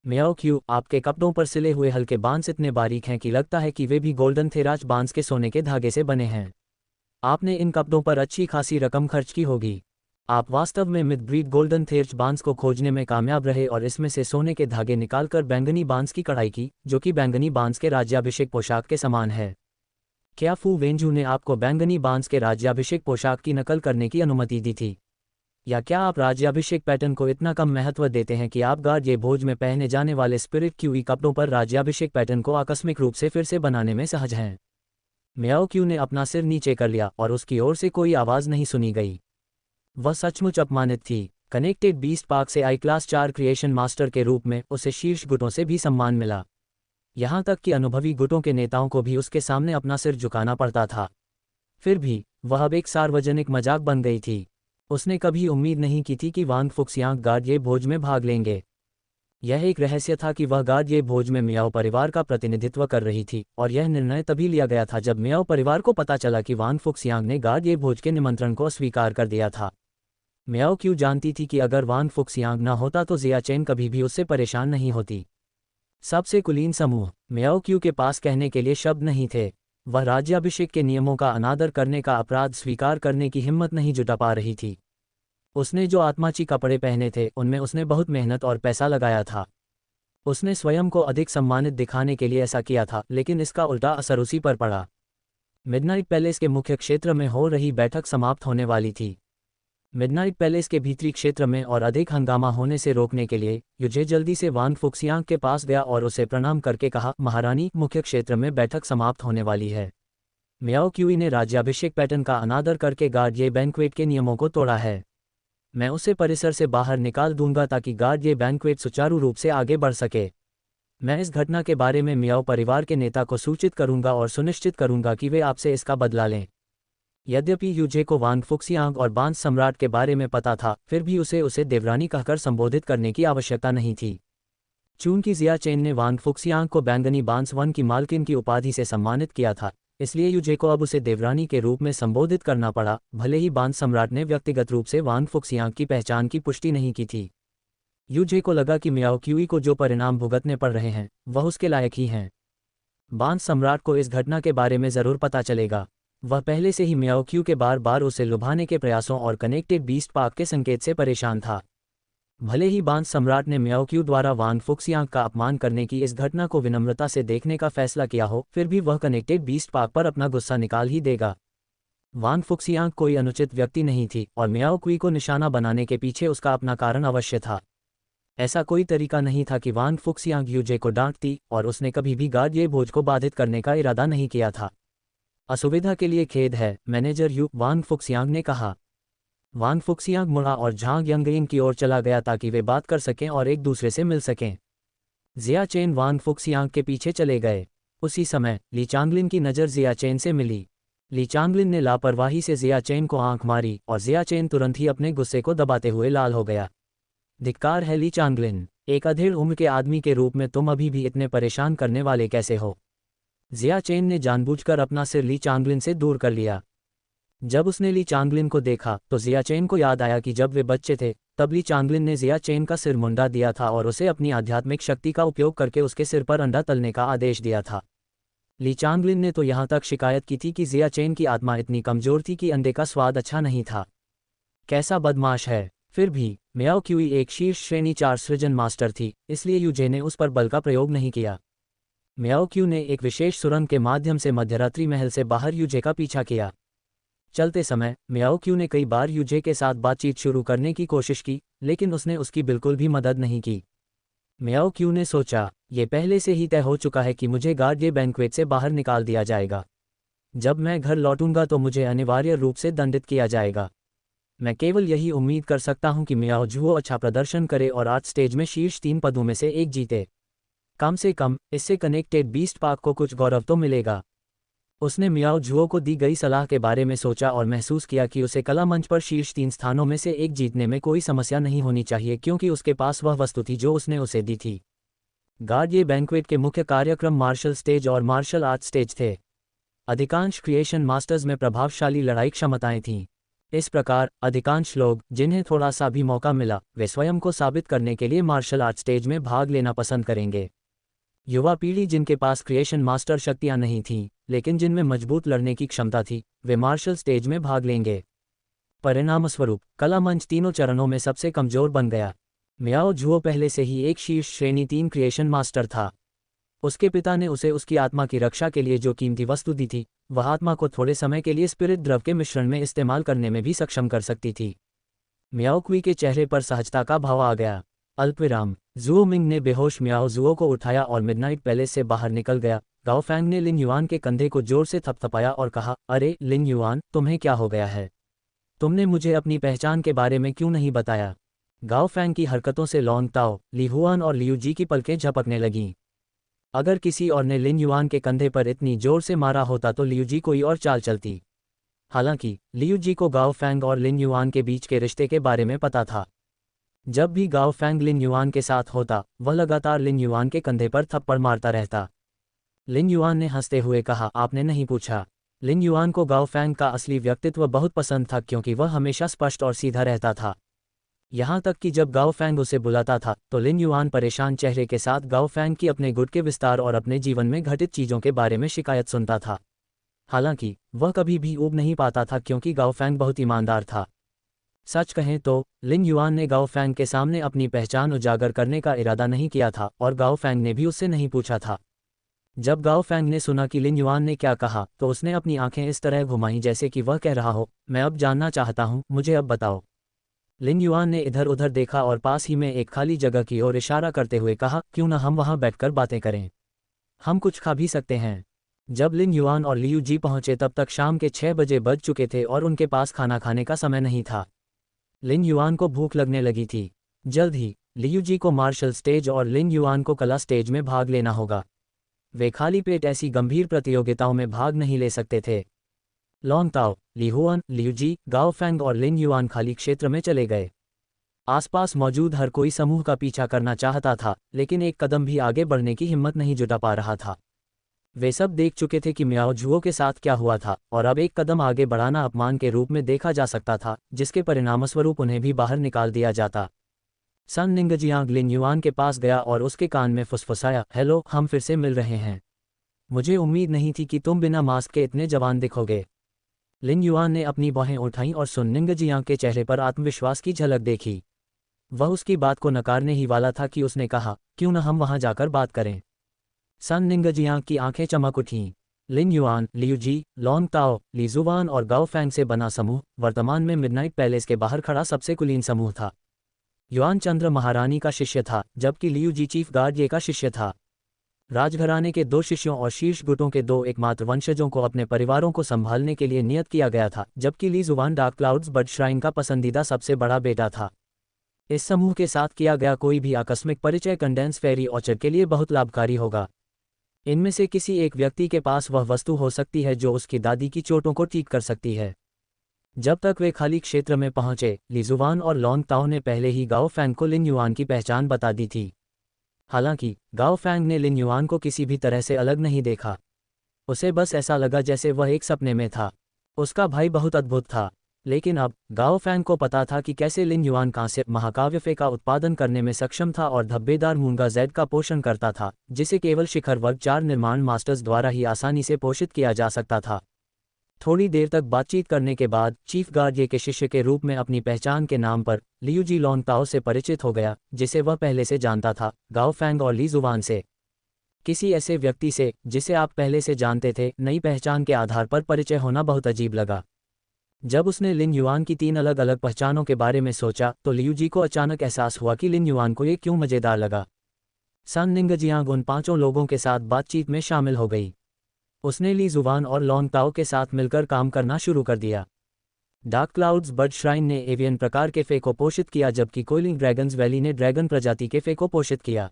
मियाओ क्यू, आपके कपड़ों पर सिले हुए हल्के बांस इतने बारीक हैं कि लगता है कि वे भी गोल्डन थेराच बांस के सोने के धागे से बने हैं। आपने इन कपड़ों पर अच्छी खासी रकम खर्च की होगी। आप वास्तव में मिड ब्रीड गोल्डन थेर्च बांस को खोजने में कामयाब रहे और इसमें से सोने के धागे निकालकर बैंगनी बांस की कढ़ाई की, जो कि बैंगनी बांस के राज्याभिषेक पोशाक के समान है। क्या फू वेंजू ने आपको बैंगनी बांस के राज्याभिषेक पोशाक की नकल करने की अनुमति दी थी? या क्या आप राज्याभिषेक पैटर्न को इतना कम महत्व देते हैं कि आप गार्ड ये भोज में पहने जाने वाले स्पिरिट क्यूई कपड़ों पर राज्याभिषेक पैटर्न को आकस्मिक रूप से फिर से बनाने में सहज हैं? मियाओ क्यू ने अपना सिर नीचे कर लिया और उसकी ओर से कोई आवाज़ नहीं सुनी गई। वह सचमुच अपमानित थी। कनेक्टेड बीस्ट पार्क से आई क्लास 4 क्रिएशन मास्टर के रूप में उसे शीर्ष गुटों से भी सम्मान मिला। यहाँ तक कि अनुभवी गुटों के नेताओं को भी उसके सामने अपना सिर झुकाना पड़ता था। फिर भी वह अब एक सार्वजनिक मजाक बन गई थी। उसने कभी उम्मीद नहीं की थी कि वांग फुक्सियांग गार्ड ये भोज में भाग लेंगे। यह एक रहस्य था कि वह गार्ड ये भोज में मियाओ परिवार का प्रतिनिधित्व कर रही थी, और यह निर्णय तभी लिया गया था जब मियाओ परिवार को पता चला कि वांग फुक्सियांग ने गार्ड ये भोज के निमंत्रण को अस्वीकार कर दिया था। मियाओ क्यू जानती थी कि अगर वांग फुक्सियांग न होता तो जिया चेन कभी भी उससे परेशान नहीं होती। सबसे कुलीन समूह। मियाओ क्यू के पास कहने के लिए शब्द नहीं थे। वह राज्याभिषेक के नियमों का अनादर करने का अपराध स्वीकार करने की हिम्मत नहीं जुटा पा रही थी। उसने जो आत्माची कपड़े पहने थे उनमें उसने बहुत मेहनत और पैसा लगाया था। उसने स्वयं को अधिक सम्मानित दिखाने के लिए ऐसा किया था, लेकिन इसका उल्टा असर उसी पर पड़ा। मिडनाइट पैलेस के मुख्य क्षेत्र में हो रही बैठक समाप्त होने वाली थी। मिडनाइट पैलेस के भीतरी क्षेत्र में और अधिक हंगामा होने से रोकने के लिए युजे जल्दी से वांग फुक्सियांग के पास गया और उसे प्रणाम करके कहा, महारानी, मुख्य क्षेत्र में बैठक समाप्त होने वाली है। मियाओ क्यूई ने राज्याभिषेक पैटर्न का अनादर करके गार्ड ये बैंक्वेट के नियमों को तोड़ा है। मैं उसे परिसर से बाहर निकाल दूंगा ताकि गार्ड ये बैंक्वेट सुचारू रूप से आगे बढ़ सके। मैं इस घटना के बारे में मियाओ परिवार के नेता को सूचित करूंगा और सुनिश्चित करूंगा कि वे आपसे इसका बदला लें। यद्यपि युजे को वांग फुक्सियांग और बांस सम्राट के बारे में पता था, फिर भी उसे देवरानी कहकर संबोधित करने की आवश्यकता नहीं थी। चूंकि जिया चेन ने वांग फुक्सियांग को बैंगनी बांस वन की मालकिन की उपाधि से सम्मानित किया था, इसलिए युजे को अब उसे देवरानी के रूप में संबोधित करना पड़ा, भले ही बांस सम्राट ने व्यक्तिगत रूप से वांग फुक्सियांग की पहचान की पुष्टि नहीं की थी। युजे को लगा कि मियाओ क्यूई को जो परिणाम भुगतने पड़ रहे हैं वह उसके लायक ही हैं। बांस सम्राट को इस घटना के बारे में ज़रूर पता चलेगा। वह पहले से ही मियाओ क्यू के बार बार उसे लुभाने के प्रयासों और कनेक्टेड बीस्ट पार्क के संकेत से परेशान था। भले ही बांस सम्राट ने मियाओ क्यू द्वारा वांग फुक्सियांग का अपमान करने की इस घटना को विनम्रता से देखने का फैसला किया हो, फिर भी वह कनेक्टेड बीस्ट पार्क पर अपना गुस्सा निकाल ही देगा। वांग फुक्सियांग कोई अनुचित व्यक्ति नहीं थी और मियाओ क्यू को निशाना बनाने के पीछे उसका अपना कारण अवश्य था। ऐसा कोई तरीका नहीं था कि वांग फुक्सियांग युजे को डांटती, और उसने कभी भी गार्ड ये भोज को बाधित करने का इरादा नहीं किया था। असुविधा के लिए खेद है, मैनेजर यू, वांग फुक्सियांग ने कहा। वांग फुक्सियांग मुड़ा और झांग यंगयिंग की ओर चला गया ताकि वे बात कर सकें और एक दूसरे से मिल सकें। जिया चेन वांग फुक्सियांग के पीछे चले गए। उसी समय ली चांगलिन की नज़र जिया चेन से मिली। ली चांगलिन ने लापरवाही से जिया चेन को आंख मारी और जिया चेन तुरंत ही अपने गुस्से को दबाते हुए लाल हो गया। धिक्कार है ली चांगलिन, एक अधेड़ उम्र के आदमी के रूप में तुम अभी भी इतने परेशान करने वाले कैसे हो। जिया चेन ने जानबूझकर अपना सिर ली चांगलिन से दूर कर लिया। जब उसने ली चांगलिन को देखा तो जिया चेन को याद आया कि जब वे बच्चे थे तब ली चांगलिन ने जिया चेन का सिर मुंडा दिया था और उसे अपनी आध्यात्मिक शक्ति का उपयोग करके उसके सिर पर अंडा तलने का आदेश दिया था। ली चांगलिन ने तो यहाँ तक शिकायत की थी कि जिया चेन की आत्मा इतनी कमजोर थी कि अंडे का स्वाद अच्छा नहीं था। कैसा बदमाश है। फिर भी मियाओ क्यूई एक शीर्ष श्रेणी 4 सृजन मास्टर थी, इसलिए युजे ने उस पर बल का प्रयोग नहीं किया। मियाओ क्यू ने एक विशेष सुरंग के माध्यम से मध्यरात्रि महल से बाहर युजे का पीछा किया। चलते समय मियाओ क्यू ने कई बार युजे के साथ बातचीत शुरू करने की कोशिश की, लेकिन उसने उसकी बिल्कुल भी मदद नहीं की। मियाओ क्यू ने सोचा, ये पहले से ही तय हो चुका है कि मुझे गार्ड ये बैंक्वेट से बाहर निकाल दिया जाएगा। जब मैं घर लौटूंगा तो मुझे अनिवार्य रूप से दंडित किया जाएगा। मैं केवल यही उम्मीद कर सकता हूं कि मियाओ जुओ अच्छा प्रदर्शन करे और आज स्टेज में शीर्ष 3 पदों में से एक जीते। कम से कम इससे कनेक्टेड बीस्ट पार्क को कुछ गौरव तो मिलेगा। उसने मियाओ जुओ को दी गई सलाह के बारे में सोचा और महसूस किया कि उसे कला मंच पर शीर्ष 3 स्थानों में से एक जीतने में कोई समस्या नहीं होनी चाहिए, क्योंकि उसके पास वह वस्तु थी जो उसने उसे दी थी। गार्ड ये बैंक्वेट के मुख्य कार्यक्रम मार्शल स्टेज और मार्शल आर्ट स्टेज थे। अधिकांश क्रिएशन मास्टर्स में प्रभावशाली लड़ाई क्षमताएं थीं। इस प्रकार अधिकांश लोग जिन्हें थोड़ा सा भी मौका मिला वे स्वयं को साबित करने के लिए मार्शल आर्ट स्टेज में भाग लेना पसंद करेंगे। युवा पीढ़ी जिनके पास क्रिएशन मास्टर शक्तियां नहीं थीं, लेकिन जिनमें मजबूत लड़ने की क्षमता थी, वे मार्शल स्टेज में भाग लेंगे। परिणामस्वरूप कला मंच तीनों चरणों में सबसे कमजोर बन गया। मियाओ जुओ पहले से ही एक शीर्ष श्रेणी 3 क्रिएशन मास्टर था। उसके पिता ने उसे उसकी आत्मा की रक्षा के लिए जो कीमती वस्तु दी थी, वह आत्मा को थोड़े समय के लिए स्पिरिट द्रव के मिश्रण में इस्तेमाल करने में भी सक्षम कर सकती थी। मियाओ क्वी के चेहरे पर सहजता का भाव आ गया। अल्पविराम। जुओ मिंग ने बेहोश मियाओ जुओ को उठाया और मिडनाइट पैलेस से बाहर निकल गया, गाओ फैंग ने लिन युआन के कंधे को जोर से थपथपाया और कहा, अरे लिन युआन, तुम्हें क्या हो गया है? तुमने मुझे अपनी पहचान के बारे में क्यों नहीं बताया? गाओ फैंग की हरकतों से लॉन्ग ताओ, ली हुआन और लियू जी की पलकें झपकने लगीं। अगर किसी और ने लिन युआन के कंधे पर इतनी जोर से मारा होता तो लियू जी कोई और चाल चलती। हालांकि लियू जी को गाओ फैंग और लिन युआन के बीच के रिश्ते के बारे में पता था। जब भी गाओ फैंग लिन युआन के साथ होता, वह लगातार लिन युआन के कंधे पर थप्पड़ मारता रहता। लिन युआन ने हंसते हुए कहा, आपने नहीं पूछा। लिन युआन को गाओ फैंग का असली व्यक्तित्व बहुत पसंद था क्योंकि वह हमेशा स्पष्ट और सीधा रहता था। यहाँ तक कि जब गाओ फैंग उसे बुलाता था तो लिन युआन परेशान चेहरे के साथ गाओ फैंग की अपने गुट के विस्तार और अपने जीवन में घटित चीज़ों के बारे में शिकायत सुनता था। हालांकि वह कभी भी ऊब नहीं पाता था क्योंकि गाओ फैंग बहुत ईमानदार था। सच कहें तो लिन युआन ने गाओ फैंग के सामने अपनी पहचान उजागर करने का इरादा नहीं किया था और गाओ फैंग ने भी उससे नहीं पूछा था। जब गाओ फैंग ने सुना कि लिन युआन ने क्या कहा तो उसने अपनी आंखें इस तरह घुमाईं जैसे कि वह कह रहा हो, मैं अब जानना चाहता हूँ, मुझे अब बताओ। लिन युआन ने इधर उधर देखा और पास ही में एक खाली जगह की ओर इशारा करते हुए कहा, क्यों न हम वहां बैठकर बातें करें? हम कुछ खा भी सकते हैं। जब लिन युआन और लियू जी पहुंचे तब तक शाम के 6 बजे बज चुके थे और उनके पास खाना खाने का समय नहीं था। लिन युआन को भूख लगने लगी थी। जल्द ही लियू जी को मार्शल स्टेज और लिन युआन को कला स्टेज में भाग लेना होगा। वे खाली पेट ऐसी गंभीर प्रतियोगिताओं में भाग नहीं ले सकते थे। लॉन्ग ताओ, ली हुआन, लियू जी, गाओ फैंग और लिन युआन खाली क्षेत्र में चले गए। आसपास मौजूद हर कोई समूह का पीछा करना चाहता था, लेकिन एक कदम भी आगे बढ़ने की हिम्मत नहीं जुटा पा रहा था। वे सब देख चुके थे कि मियाओ जुओ के साथ क्या हुआ था और अब एक कदम आगे बढ़ाना अपमान के रूप में देखा जा सकता था, जिसके परिणामस्वरूप उन्हें भी बाहर निकाल दिया जाता। सन निंगजियांग लिन युआन के पास गया और उसके कान में फुसफुसाया, हेलो, हम फिर से मिल रहे हैं। मुझे उम्मीद नहीं थी कि तुम बिना मास्क के इतने जवान दिखोगे। लिन युआन ने अपनी बाहें उठाईं और सुन निंगजियांग के चेहरे पर आत्मविश्वास की झलक देखी। वह उसकी बात को नकारने ही वाला था कि उसने कहा, क्यों न हम वहां जाकर बात करें। सन निंगजियांग की आंखें चमक उठीं। लिन युआन, लियू जी, लॉन्ग ताओ, ली जुवान और गाओ फैंग से बना समूह वर्तमान में मिडनाइट पैलेस के बाहर खड़ा सबसे कुलीन समूह था। युआन चंद्र महारानी का शिष्य था, जबकि लियू जी चीफ गार्ड ये का शिष्य था। राजघराने के 2 शिष्यों और शीर्ष गुटों के 2 एकमात्र वंशजों को अपने परिवारों को संभालने के लिए नियत किया गया था, जबकि ली जुवान डार्क क्लाउड्स बर्ड श्राइन का पसंदीदा सबसे बड़ा बेटा था। इस समूह के साथ किया गया कोई भी आकस्मिक परिचय कंडेंस फेरी ऑर्चर्ड के लिए बहुत लाभकारी होगा। इनमें से किसी एक व्यक्ति के पास वह वस्तु हो सकती है जो उसकी दादी की चोटों को ठीक कर सकती है। जब तक वे खाली क्षेत्र में पहुंचे, ली जुवान और लॉन्ग ताओ ने पहले ही गाओ फैंग को लिन युआन की पहचान बता दी थी। हालांकि गाओ फैंग ने लिन युआन को किसी भी तरह से अलग नहीं देखा। उसे बस ऐसा लगा जैसे वह एक सपने में था। उसका भाई बहुत अद्भुत था, लेकिन अब गाओ फैंग को पता था कि कैसे लिन युआन कांस्य महाकाव्य फे का उत्पादन करने में सक्षम था और धब्बेदार मूंगा जेड का पोषण करता था, जिसे केवल शिखर वर्ग 4 निर्माण मास्टर्स द्वारा ही आसानी से पोषित किया जा सकता था। थोड़ी देर तक बातचीत करने के बाद चीफ गार्ड ये के शिष्य के रूप में अपनी पहचान के नाम पर लियू जी लॉन्ग ताओ से परिचित हो गया, जिसे वह पहले से जानता था, गाओ फैंग और ली जुवान से। किसी ऐसे व्यक्ति से जिसे आप पहले से जानते थे, नई पहचान के आधार पर परिचय होना बहुत अजीब लगा। जब उसने लिन युआन की 3 अलग अलग पहचानों के बारे में सोचा तो लियू जी को अचानक एहसास हुआ कि लिन युआन को ये क्यों मजेदार लगा। सन निंगजियांग उन 5 लोगों के साथ बातचीत में शामिल हो गई। उसने ली जुवान और लॉन्ग ताओ के साथ मिलकर काम करना शुरू कर दिया। डार्क क्लाउड्स बर्ड श्राइन ने एवियन प्रकार के फे को पोषित किया, जबकि कोइलिंग ड्रैगन्स वैली ने ड्रैगन प्रजाति के फे को पोषित किया।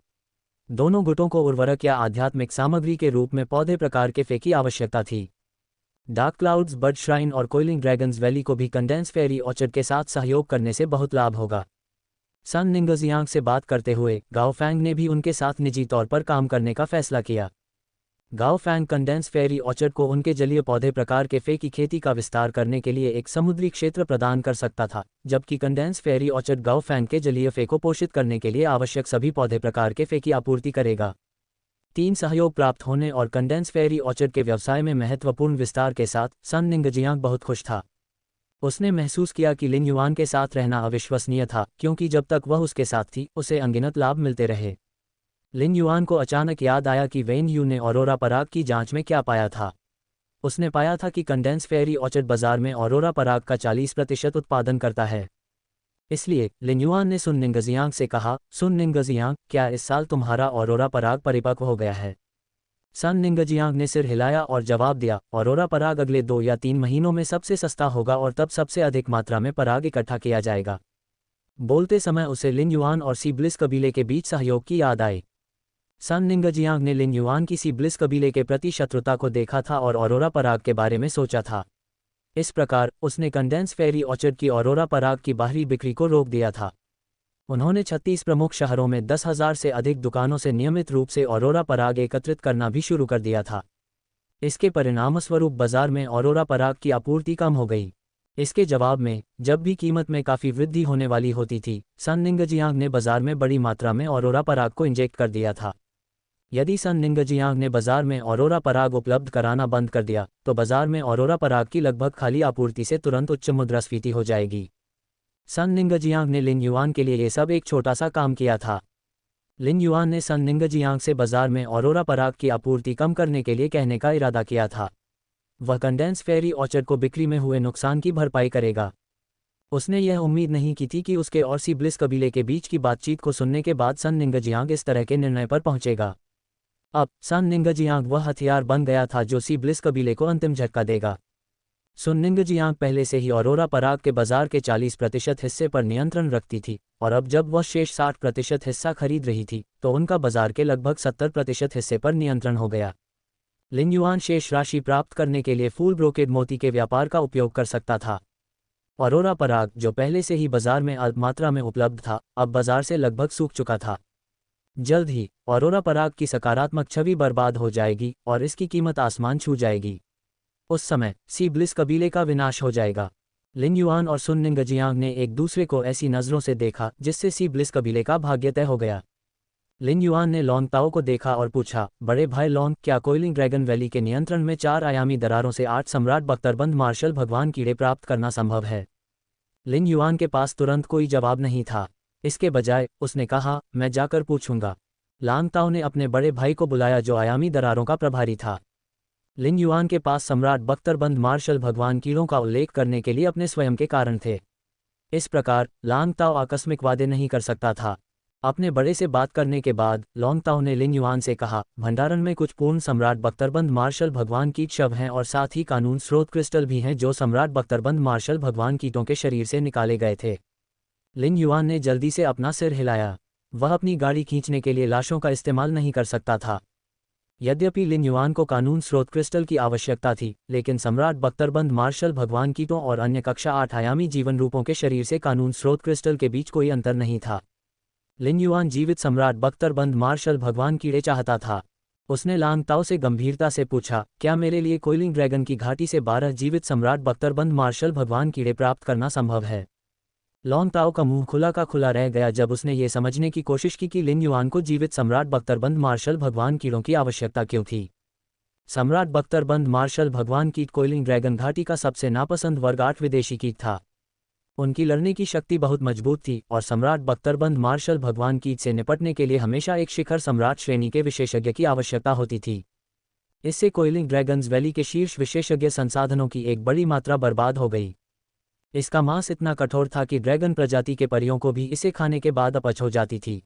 दोनों गुटों को उर्वरक या आध्यात्मिक सामग्री के रूप में पौधे प्रकार के फे की आवश्यकता थी। डार्क क्लाउड्स बर्ड श्राइन और कोइलिंग ड्रैगन्स वैली को भी कंडेंस फेरी ऑर्चर्ड के साथ सहयोग करने से बहुत लाभ होगा। सन निंगजियांग से बात करते हुए गाओ फैंग ने भी उनके साथ निजी तौर पर काम करने का फैसला किया। गाओ फैंग कंडेंस फेरी ऑर्चर्ड को उनके जलीय पौधे प्रकार के फे की खेती का विस्तार करने के लिए एक समुद्री क्षेत्र प्रदान कर सकता था, जबकि कंडेंस फेरी ऑर्चर्ड गाओ फैंग के जलीय फे को पोषित करने के लिए आवश्यक सभी पौधे प्रकार के फे की आपूर्ति करेगा। 3 सहयोग प्राप्त होने और कंडेंस फेरी ऑर्चर्ड के व्यवसाय में महत्वपूर्ण विस्तार के साथ सन निंगजियांग बहुत खुश था। उसने महसूस किया कि लिन युआन के साथ रहना अविश्वसनीय था, क्योंकि जब तक वह उसके साथ थी उसे अनगिनत लाभ मिलते रहे। लिन युआन को अचानक याद आया कि वेन यू ने ऑरोरा पराग की जांच में क्या पाया था। उसने पाया था कि कंडेंस फेरी ऑर्चर्ड बाजार में ऑरोरा पराग का 40% उत्पादन करता है। इसलिए लिन युआन ने सुन निंगजियांग से कहा, सुन निंगजियांग, क्या इस साल तुम्हारा ऑरोरा पराग परिपक्व हो गया है? सन निंगजियांग ने सिर हिलाया और जवाब दिया, औरोरा पराग अगले 2 या 3 महीनों में सबसे सस्ता होगा और तब सबसे अधिक मात्रा में पराग इकट्ठा किया जाएगा। बोलते समय उसे लिन युआन और सी ब्लिस कबीले के बीच सहयोग की याद आई। सन निंगजियांग ने लिन युआन की सी ब्लिस कबीले के प्रति शत्रुता को देखा था और औरोरा पराग के बारे में सोचा था। इस प्रकार उसने कंडेंस फेरी ऑर्चर्ड की औरोरा पराग की बाहरी बिक्री को रोक दिया था। उन्होंने 36 प्रमुख शहरों में 10,000 से अधिक दुकानों से नियमित रूप से औरोरा पराग एकत्रित करना भी शुरू कर दिया था। इसके परिणामस्वरूप बाजार में औरोरा पराग की आपूर्ति कम हो गई। इसके जवाब में, जब भी कीमत में काफ़ी वृद्धि होने वाली होती थी, सन निंगजियांग ने बाजार में बड़ी मात्रा में औरोरा पराग को इंजेक्ट कर दिया था। यदि सन निंगजियांग ने बाजार में औरोरा पराग उपलब्ध कराना बंद कर दिया, तो बाजार में औरोरा पराग की लगभग खाली आपूर्ति से तुरंत उच्च मुद्रास्फीति हो जाएगी। सन निंगजियांग ने लिन युआन के लिए ये सब एक छोटा सा काम किया था। लिन युआन ने सन निंगजियांग से बाजार में औरोरा पराग की आपूर्ति कम करने के लिए कहने का इरादा किया था। वह कंडेंस फेरी ऑर्चर्ड को बिक्री में हुए नुकसान की भरपाई करेगा। उसने यह उम्मीद नहीं की थी कि उसके और सी ब्लिस कबीले के बीच की बातचीत को सुनने के बाद सन निंगजियांग इस तरह के निर्णय पर पहुंचेगा। अब सन निंगजियांग वह हथियार बन गया था जो सी ब्लिस कबीले को अंतिम झटका देगा। सुन निंगजियांग पहले से ही औरोरा पराग के बाजार के 40% हिस्से पर नियंत्रण रखती थी, और अब जब वह शेष 60% हिस्सा खरीद रही थी, तो उनका बाजार के लगभग 70% हिस्से पर नियंत्रण हो गया। लिन युआन शेष राशि प्राप्त करने के लिए फूल ब्रोकेड मोती के व्यापार का उपयोग कर सकता था। औरोरा पराग, जो पहले से ही बाजार में अल्प मात्रा में उपलब्ध था, अब बाजार से लगभग सूख चुका था। जल्द ही औरोरा पराग की सकारात्मक छवि बर्बाद हो जाएगी और इसकी कीमत आसमान छू जाएगी। उस समय सी ब्लिस कबीले का विनाश हो जाएगा। लिन युआन और सुन निंगजियांग ने एक दूसरे को ऐसी नज़रों से देखा जिससे सी ब्लिस कबीले का भाग्य तय हो गया। लिन युआन ने लॉन्ग ताओ को देखा और पूछा, बड़े भाई लॉन्ग, क्या कोइलिंग ड्रैगन वैली के नियंत्रण में 4 आयामी दरारों से 8 सम्राट बख्तरबंद मार्शल भगवान कीड़े प्राप्त करना संभव है? लिन युआन के पास तुरंत कोई जवाब नहीं था। इसके बजाय उसने कहा, मैं जाकर पूछूंगा। लॉन्ग ताओ ने अपने बड़े भाई को बुलाया जो आयामी दरारों का प्रभारी था। लिन युआन के पास सम्राट बख्तरबंद मार्शल भगवान कीड़ों का उल्लेख करने के लिए अपने स्वयं के कारण थे। इस प्रकार लॉन्ग ताओ आकस्मिक वादे नहीं कर सकता था। अपने बड़े से बात करने के बाद लॉन्ग ताओ ने लिन युआन से कहा, भंडारण में कुछ पूर्ण सम्राट बख्तरबंद मार्शल भगवान कीट शव हैं और साथ ही कानून स्रोत क्रिस्टल भी हैं जो सम्राट बख्तरबंद मार्शल भगवान कीटों के शरीर से निकाले गए थे। लिन युआन ने जल्दी से अपना सिर हिलाया। वह अपनी गाड़ी खींचने के लिए लाशों का इस्तेमाल नहीं कर सकता था। यद्यपि लिन युआन को कानून स्रोत क्रिस्टल की आवश्यकता थी, लेकिन सम्राट बख्तरबंद मार्शल भगवान कीटों और अन्य कक्षा 8 आयामी जीवन रूपों के शरीर से कानून स्रोत क्रिस्टल के बीच कोई अंतर नहीं था। लिन युआन जीवित सम्राट बख्तरबंद मार्शल भगवान कीड़े चाहता था। उसने लॉन्ग ताओ से गंभीरता से पूछा, क्या मेरे लिए कोइलिंग ड्रैगन की घाटी से 12 जीवित सम्राट बख्तरबंद मार्शल भगवान कीड़े प्राप्त करना संभव है? लॉन्ग ताओ का मुंह खुला का खुला रह गया जब उसने ये समझने की कोशिश की कि लिन युआन को जीवित सम्राट बख्तरबंद मार्शल भगवान कीड़ों की आवश्यकता क्यों थी। सम्राट बख्तरबंद मार्शल भगवान कीट कोइलिंग ड्रैगन घाटी का सबसे नापसंद वर्ग 8 विदेशी कीट था। उनकी लड़ने की शक्ति बहुत मजबूत थी और सम्राट बख्तरबंद मार्शल भगवान कीट से निपटने के लिए हमेशा एक शिखर सम्राट श्रेणी के विशेषज्ञ की आवश्यकता होती थी। इससे कोइलिंग ड्रैगन्स वैली के शीर्ष विशेषज्ञ संसाधनों की एक बड़ी मात्रा बर्बाद हो गई। इसका मांस इतना कठोर था कि ड्रैगन प्रजाति के परियों को भी इसे खाने के बाद अपच हो जाती थी।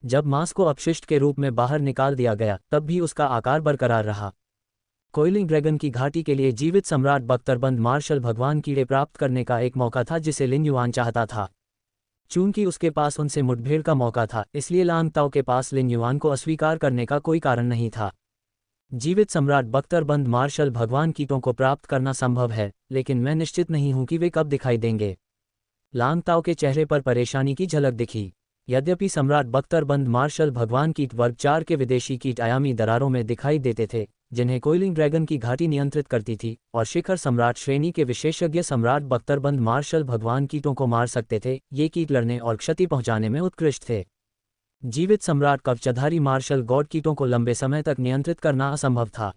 जब मांस को अपशिष्ट के रूप में बाहर निकाल दिया गया, तब भी उसका आकार बरकरार रहा। कोइलिंग ड्रैगन की घाटी के लिए जीवित सम्राट बख्तरबंद मार्शल भगवान कीड़े प्राप्त करने का एक मौका था जिसे लिन युआन चाहता था। चूंकि उसके पास उनसे मुठभेड़ का मौका था, इसलिए लॉन्ग ताओ के पास लिन युआन को अस्वीकार करने का कोई कारण नहीं था। जीवित सम्राट बख्तरबंद मार्शल भगवान कीटों को प्राप्त करना संभव है, लेकिन मैं निश्चित नहीं हूं कि वे कब दिखाई देंगे। लॉन्ग ताओ के चेहरे पर परेशानी की झलक दिखी। यद्यपि सम्राट बख्तरबंद मार्शल भगवान कीट वर्ग 4 के विदेशी कीट आयामी दरारों में दिखाई देते थे, जिन्हें कोइलिंग ड्रैगन की घाटी नियंत्रित करती थी, और शिखर सम्राट श्रेणी के विशेषज्ञ सम्राट बख्तरबंद मार्शल भगवान कीटों को मार सकते थे, ये कीट लड़ने और क्षति पहुंचाने में उत्कृष्ट थे। जीवित सम्राट कवचधारी मार्शल गॉड कीटों को लंबे समय तक नियंत्रित करना असंभव था।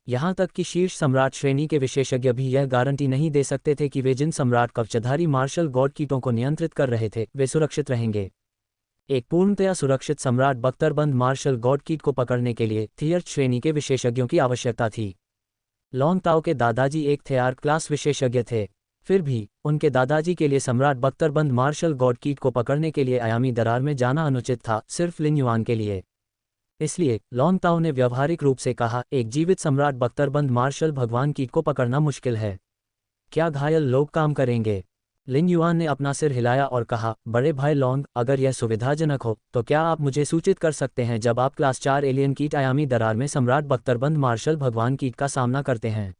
यहाँ तक कि शीर्ष सम्राट श्रेणी के विशेषज्ञ भी यह गारंटी नहीं दे सकते थे कि वे जिन सम्राट कवचधारी मार्शल गॉड कीटों को नियंत्रित कर रहे थे वे सुरक्षित रहेंगे। एक पूर्णतया सुरक्षित सम्राट बख्तरबंद मार्शल गॉड कीट को पकड़ने के लिए थियर्थ श्रेणी के विशेषज्ञों की आवश्यकता थी। लॉन्ग ताओ के दादाजी एक थियार क्लास विशेषज्ञ थे। फिर भी उनके दादाजी के लिए सम्राट बख्तरबंद मार्शल गॉड कीट को पकड़ने के लिए आयामी दरार में जाना अनुचित था, सिर्फ लिन युआन के लिए। इसलिए लॉन्ग ताओ ने व्यवहारिक रूप से कहा, एक जीवित सम्राट बख्तरबंद मार्शल भगवान कीट को पकड़ना मुश्किल है। क्या घायल लोग काम करेंगे? लिन युआन ने अपना सिर हिलाया और कहा, बड़े भाई लॉन्ग, अगर यह सुविधाजनक हो तो क्या आप मुझे सूचित कर सकते हैं जब आप क्लास 4 एलियन कीट आयामी दरार में सम्राट बख्तरबंद मार्शल भगवान कीट का सामना करते हैं।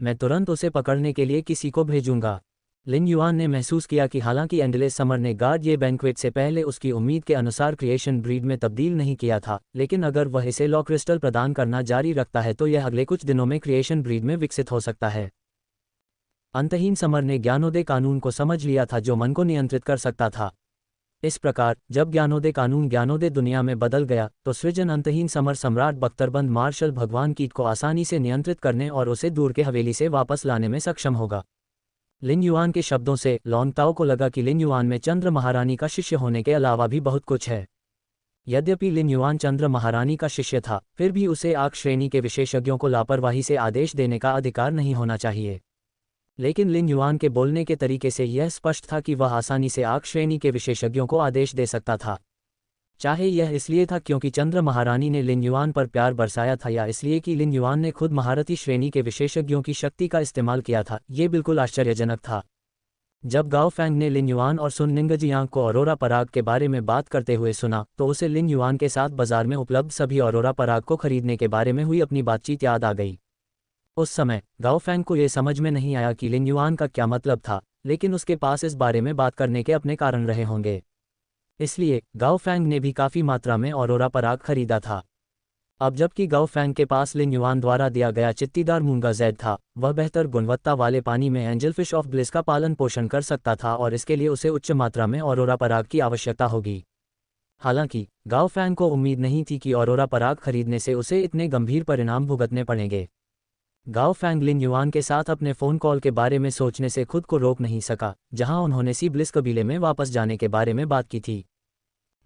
मैं तुरंत उसे पकड़ने के लिए किसी को भेजूंगा। लिन युआन ने महसूस किया कि हालांकि एंडलेस समर ने गार्ड ये बैंक्वेट से पहले उसकी उम्मीद के अनुसार क्रिएशन ब्रीड में तब्दील नहीं किया था, लेकिन अगर वह इसे लॉ क्रिस्टल प्रदान करना जारी रखता है तो यह अगले कुछ दिनों में क्रिएशन ब्रीड में विकसित हो सकता है। अंतहीन समर ने ज्ञानोदय कानून को समझ लिया था जो मन को नियंत्रित कर सकता था। इस प्रकार जब ज्ञानोदय कानून ज्ञानोदय दुनिया में बदल गया तो सृजन अंतहीन समर सम्राट बख्तरबंद मार्शल भगवान कीट को आसानी से नियंत्रित करने और उसे दूर के हवेली से वापस लाने में सक्षम होगा। लिन युआन के शब्दों से लॉन्ग ताओ को लगा कि लिन युआन में चंद्र महारानी का शिष्य होने के अलावा भी बहुत कुछ है। यद्यपि लिन युआन चंद्र महारानी का शिष्य था, फिर भी उसे आग श्रेणी के विशेषज्ञों को लापरवाही से आदेश देने का अधिकार नहीं होना चाहिए। लेकिन लिन युआन के बोलने के तरीके से यह स्पष्ट था कि वह आसानी से आग श्रेणी के विशेषज्ञों को आदेश दे सकता था। चाहे यह इसलिए था क्योंकि चंद्र महारानी ने लिन युआन पर प्यार बरसाया था या इसलिए कि लिन युआन ने खुद महारथी श्रेणी के विशेषज्ञों की शक्ति का इस्तेमाल किया था, ये बिल्कुल आश्चर्यजनक था। जब गाओ फैंग ने लिन युआन और सुन निंगजियांग को अरोरा पराग के बारे में बात करते हुए सुना तो उसे लिन युआन के साथ बाजार में उपलब्ध सभी अरोरा पराग को खरीदने के बारे में हुई अपनी बातचीत याद आ गई। उस समय गाओ फैंग को यह समझ में नहीं आया कि लिन युआन का क्या मतलब था, लेकिन उसके पास इस बारे में बात करने के अपने कारण रहे होंगे। इसलिए गाओ फैंग ने भी काफ़ी मात्रा में अरोरा पराग खरीदा था। अब जबकि गाओ फैंग के पास लिन युआन द्वारा दिया गया चित्तीदार मूंगा जैड था, वह बेहतर गुणवत्ता वाले पानी में एंजल फिश ऑफ ब्लिस का पालन पोषण कर सकता था और इसके लिए उसे उच्च मात्रा में अरोरा पराग की आवश्यकता होगी। हालांकि गाओ फैंग को उम्मीद नहीं थी कि अरोरा पराग खरीदने से उसे इतने गंभीर परिणाम भुगतने पड़ेंगे। गाओ फैंग लिन युआन के साथ अपने फ़ोन कॉल के बारे में सोचने से खुद को रोक नहीं सका, जहां उन्होंने सी ब्लिस कबीले में वापस जाने के बारे में बात की थी।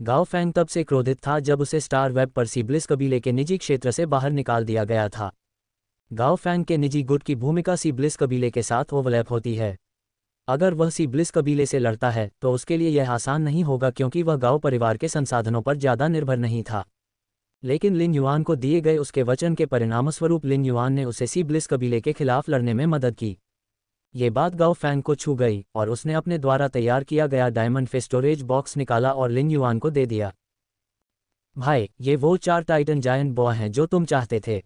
गाओ फैंग तब से क्रोधित था जब उसे स्टार वेब पर सी ब्लिस कबीले के निजी क्षेत्र से बाहर निकाल दिया गया था। गाओ फैंग के निजी गुट की भूमिका सी ब्लिस कबीले के साथ ओवरलैप होती है। अगर वह सी ब्लिस कबीले से लड़ता है तो उसके लिए यह आसान नहीं होगा क्योंकि वह गाओ परिवार के संसाधनों पर ज़्यादा निर्भर नहीं था। लेकिन लिन युआन को दिए गए उसके वचन के परिणामस्वरूप लिन युआन ने उसे सी ब्लिस कबीले के खिलाफ लड़ने में मदद की। ये बात गाओ फैंग को छू गई और उसने अपने द्वारा तैयार किया गया डायमंड फिश स्टोरेज बॉक्स निकाला और लिन युआन को दे दिया। भाई, ये वो 4 टाइटन जायंट बोआ हैं जो तुम चाहते थे।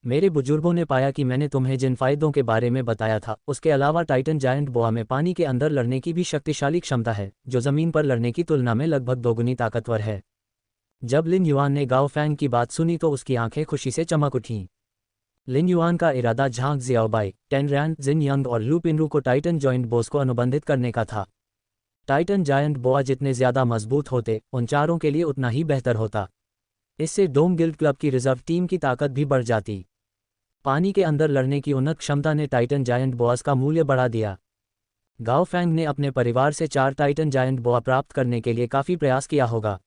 मेरे बुजुर्गों ने पाया कि मैंने तुम्हें जिन फायदों के बारे में बताया था उसके अलावा टाइटन जायंट बोआ में पानी के अंदर लड़ने की भी शक्तिशाली क्षमता है, जो ज़मीन पर लड़ने की तुलना में लगभग दोगुनी ताकतवर है। जब लिन युआन ने गाओ फैंग की बात सुनी तो उसकी आंखें खुशी से चमक उठीं। लिन युआन का इरादा झांग जियाओबाई, टेनरैन, जिन यंग और लू पिनरू को टाइटन जॉइंट बोस को अनुबंधित करने का था। टाइटन जायंट बोआ जितने ज़्यादा मजबूत होते उन चारों के लिए उतना ही बेहतर होता। इससे डोम गिल्ड क्लब की रिजर्व टीम की ताकत भी बढ़ जाती। पानी के अंदर लड़ने की उन्नत क्षमता ने टाइटन जायंट बोआस का मूल्य बढ़ा दिया। गाओ फैंग ने अपने परिवार से 4 टाइटन जायंट बोआ प्राप्त करने के लिए काफ़ी प्रयास किया होगा।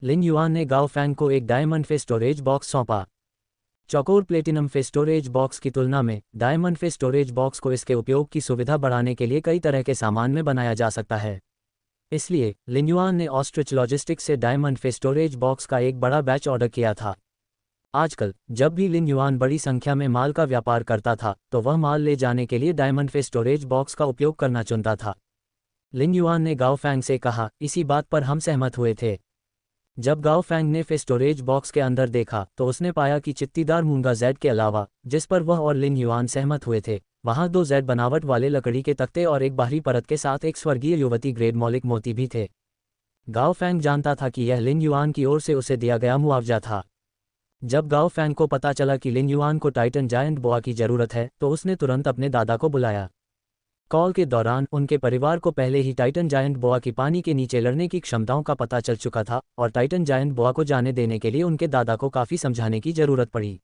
लिन युआन ने गाओ फैंग को एक डायमंड फिश स्टोरेज बॉक्स सौंपा। चौकोर प्लेटिनम फिश स्टोरेज बॉक्स की तुलना में डायमंड फिश स्टोरेज बॉक्स को इसके उपयोग की सुविधा बढ़ाने के लिए कई तरह के सामान में बनाया जा सकता है। इसलिए लिन युआन ने ऑस्ट्रिच लॉजिस्टिक्स से डायमंड फिश स्टोरेज बॉक्स का एक बड़ा बैच ऑर्डर किया था। आजकल जब भी लिन युआन बड़ी संख्या में माल का व्यापार करता था तो वह माल ले जाने के लिए डायमंड फिश स्टोरेज बॉक्स का उपयोग करना चुनता था। लिन युआन ने गाओ फैंग से कहा, इसी बात पर हम सहमत हुए थे। जब गाओ फैंग ने फिश स्टोरेज बॉक्स के अंदर देखा तो उसने पाया कि चित्तीदार मूंगा जैड के अलावा, जिस पर वह और लिन युआन सहमत हुए थे, वहां 2 जैड बनावट वाले लकड़ी के तख्ते और एक बाहरी परत के साथ एक स्वर्गीय युवती ग्रेड मौलिक मोती भी थे। गाओ फैंग जानता था कि यह लिन युआन की ओर से उसे दिया गया मुआवजा था। जब गाओ फैंग को पता चला कि लिन युआन को टाइटन जायंट बोआ की जरूरत है तो उसने तुरंत अपने दादा को बुलाया। कॉल के दौरान उनके परिवार को पहले ही टाइटन जायंट बोआ की पानी के नीचे लड़ने की क्षमताओं का पता चल चुका था और टाइटन जायंट बोआ को जाने देने के लिए उनके दादा को काफ़ी समझाने की जरूरत पड़ी।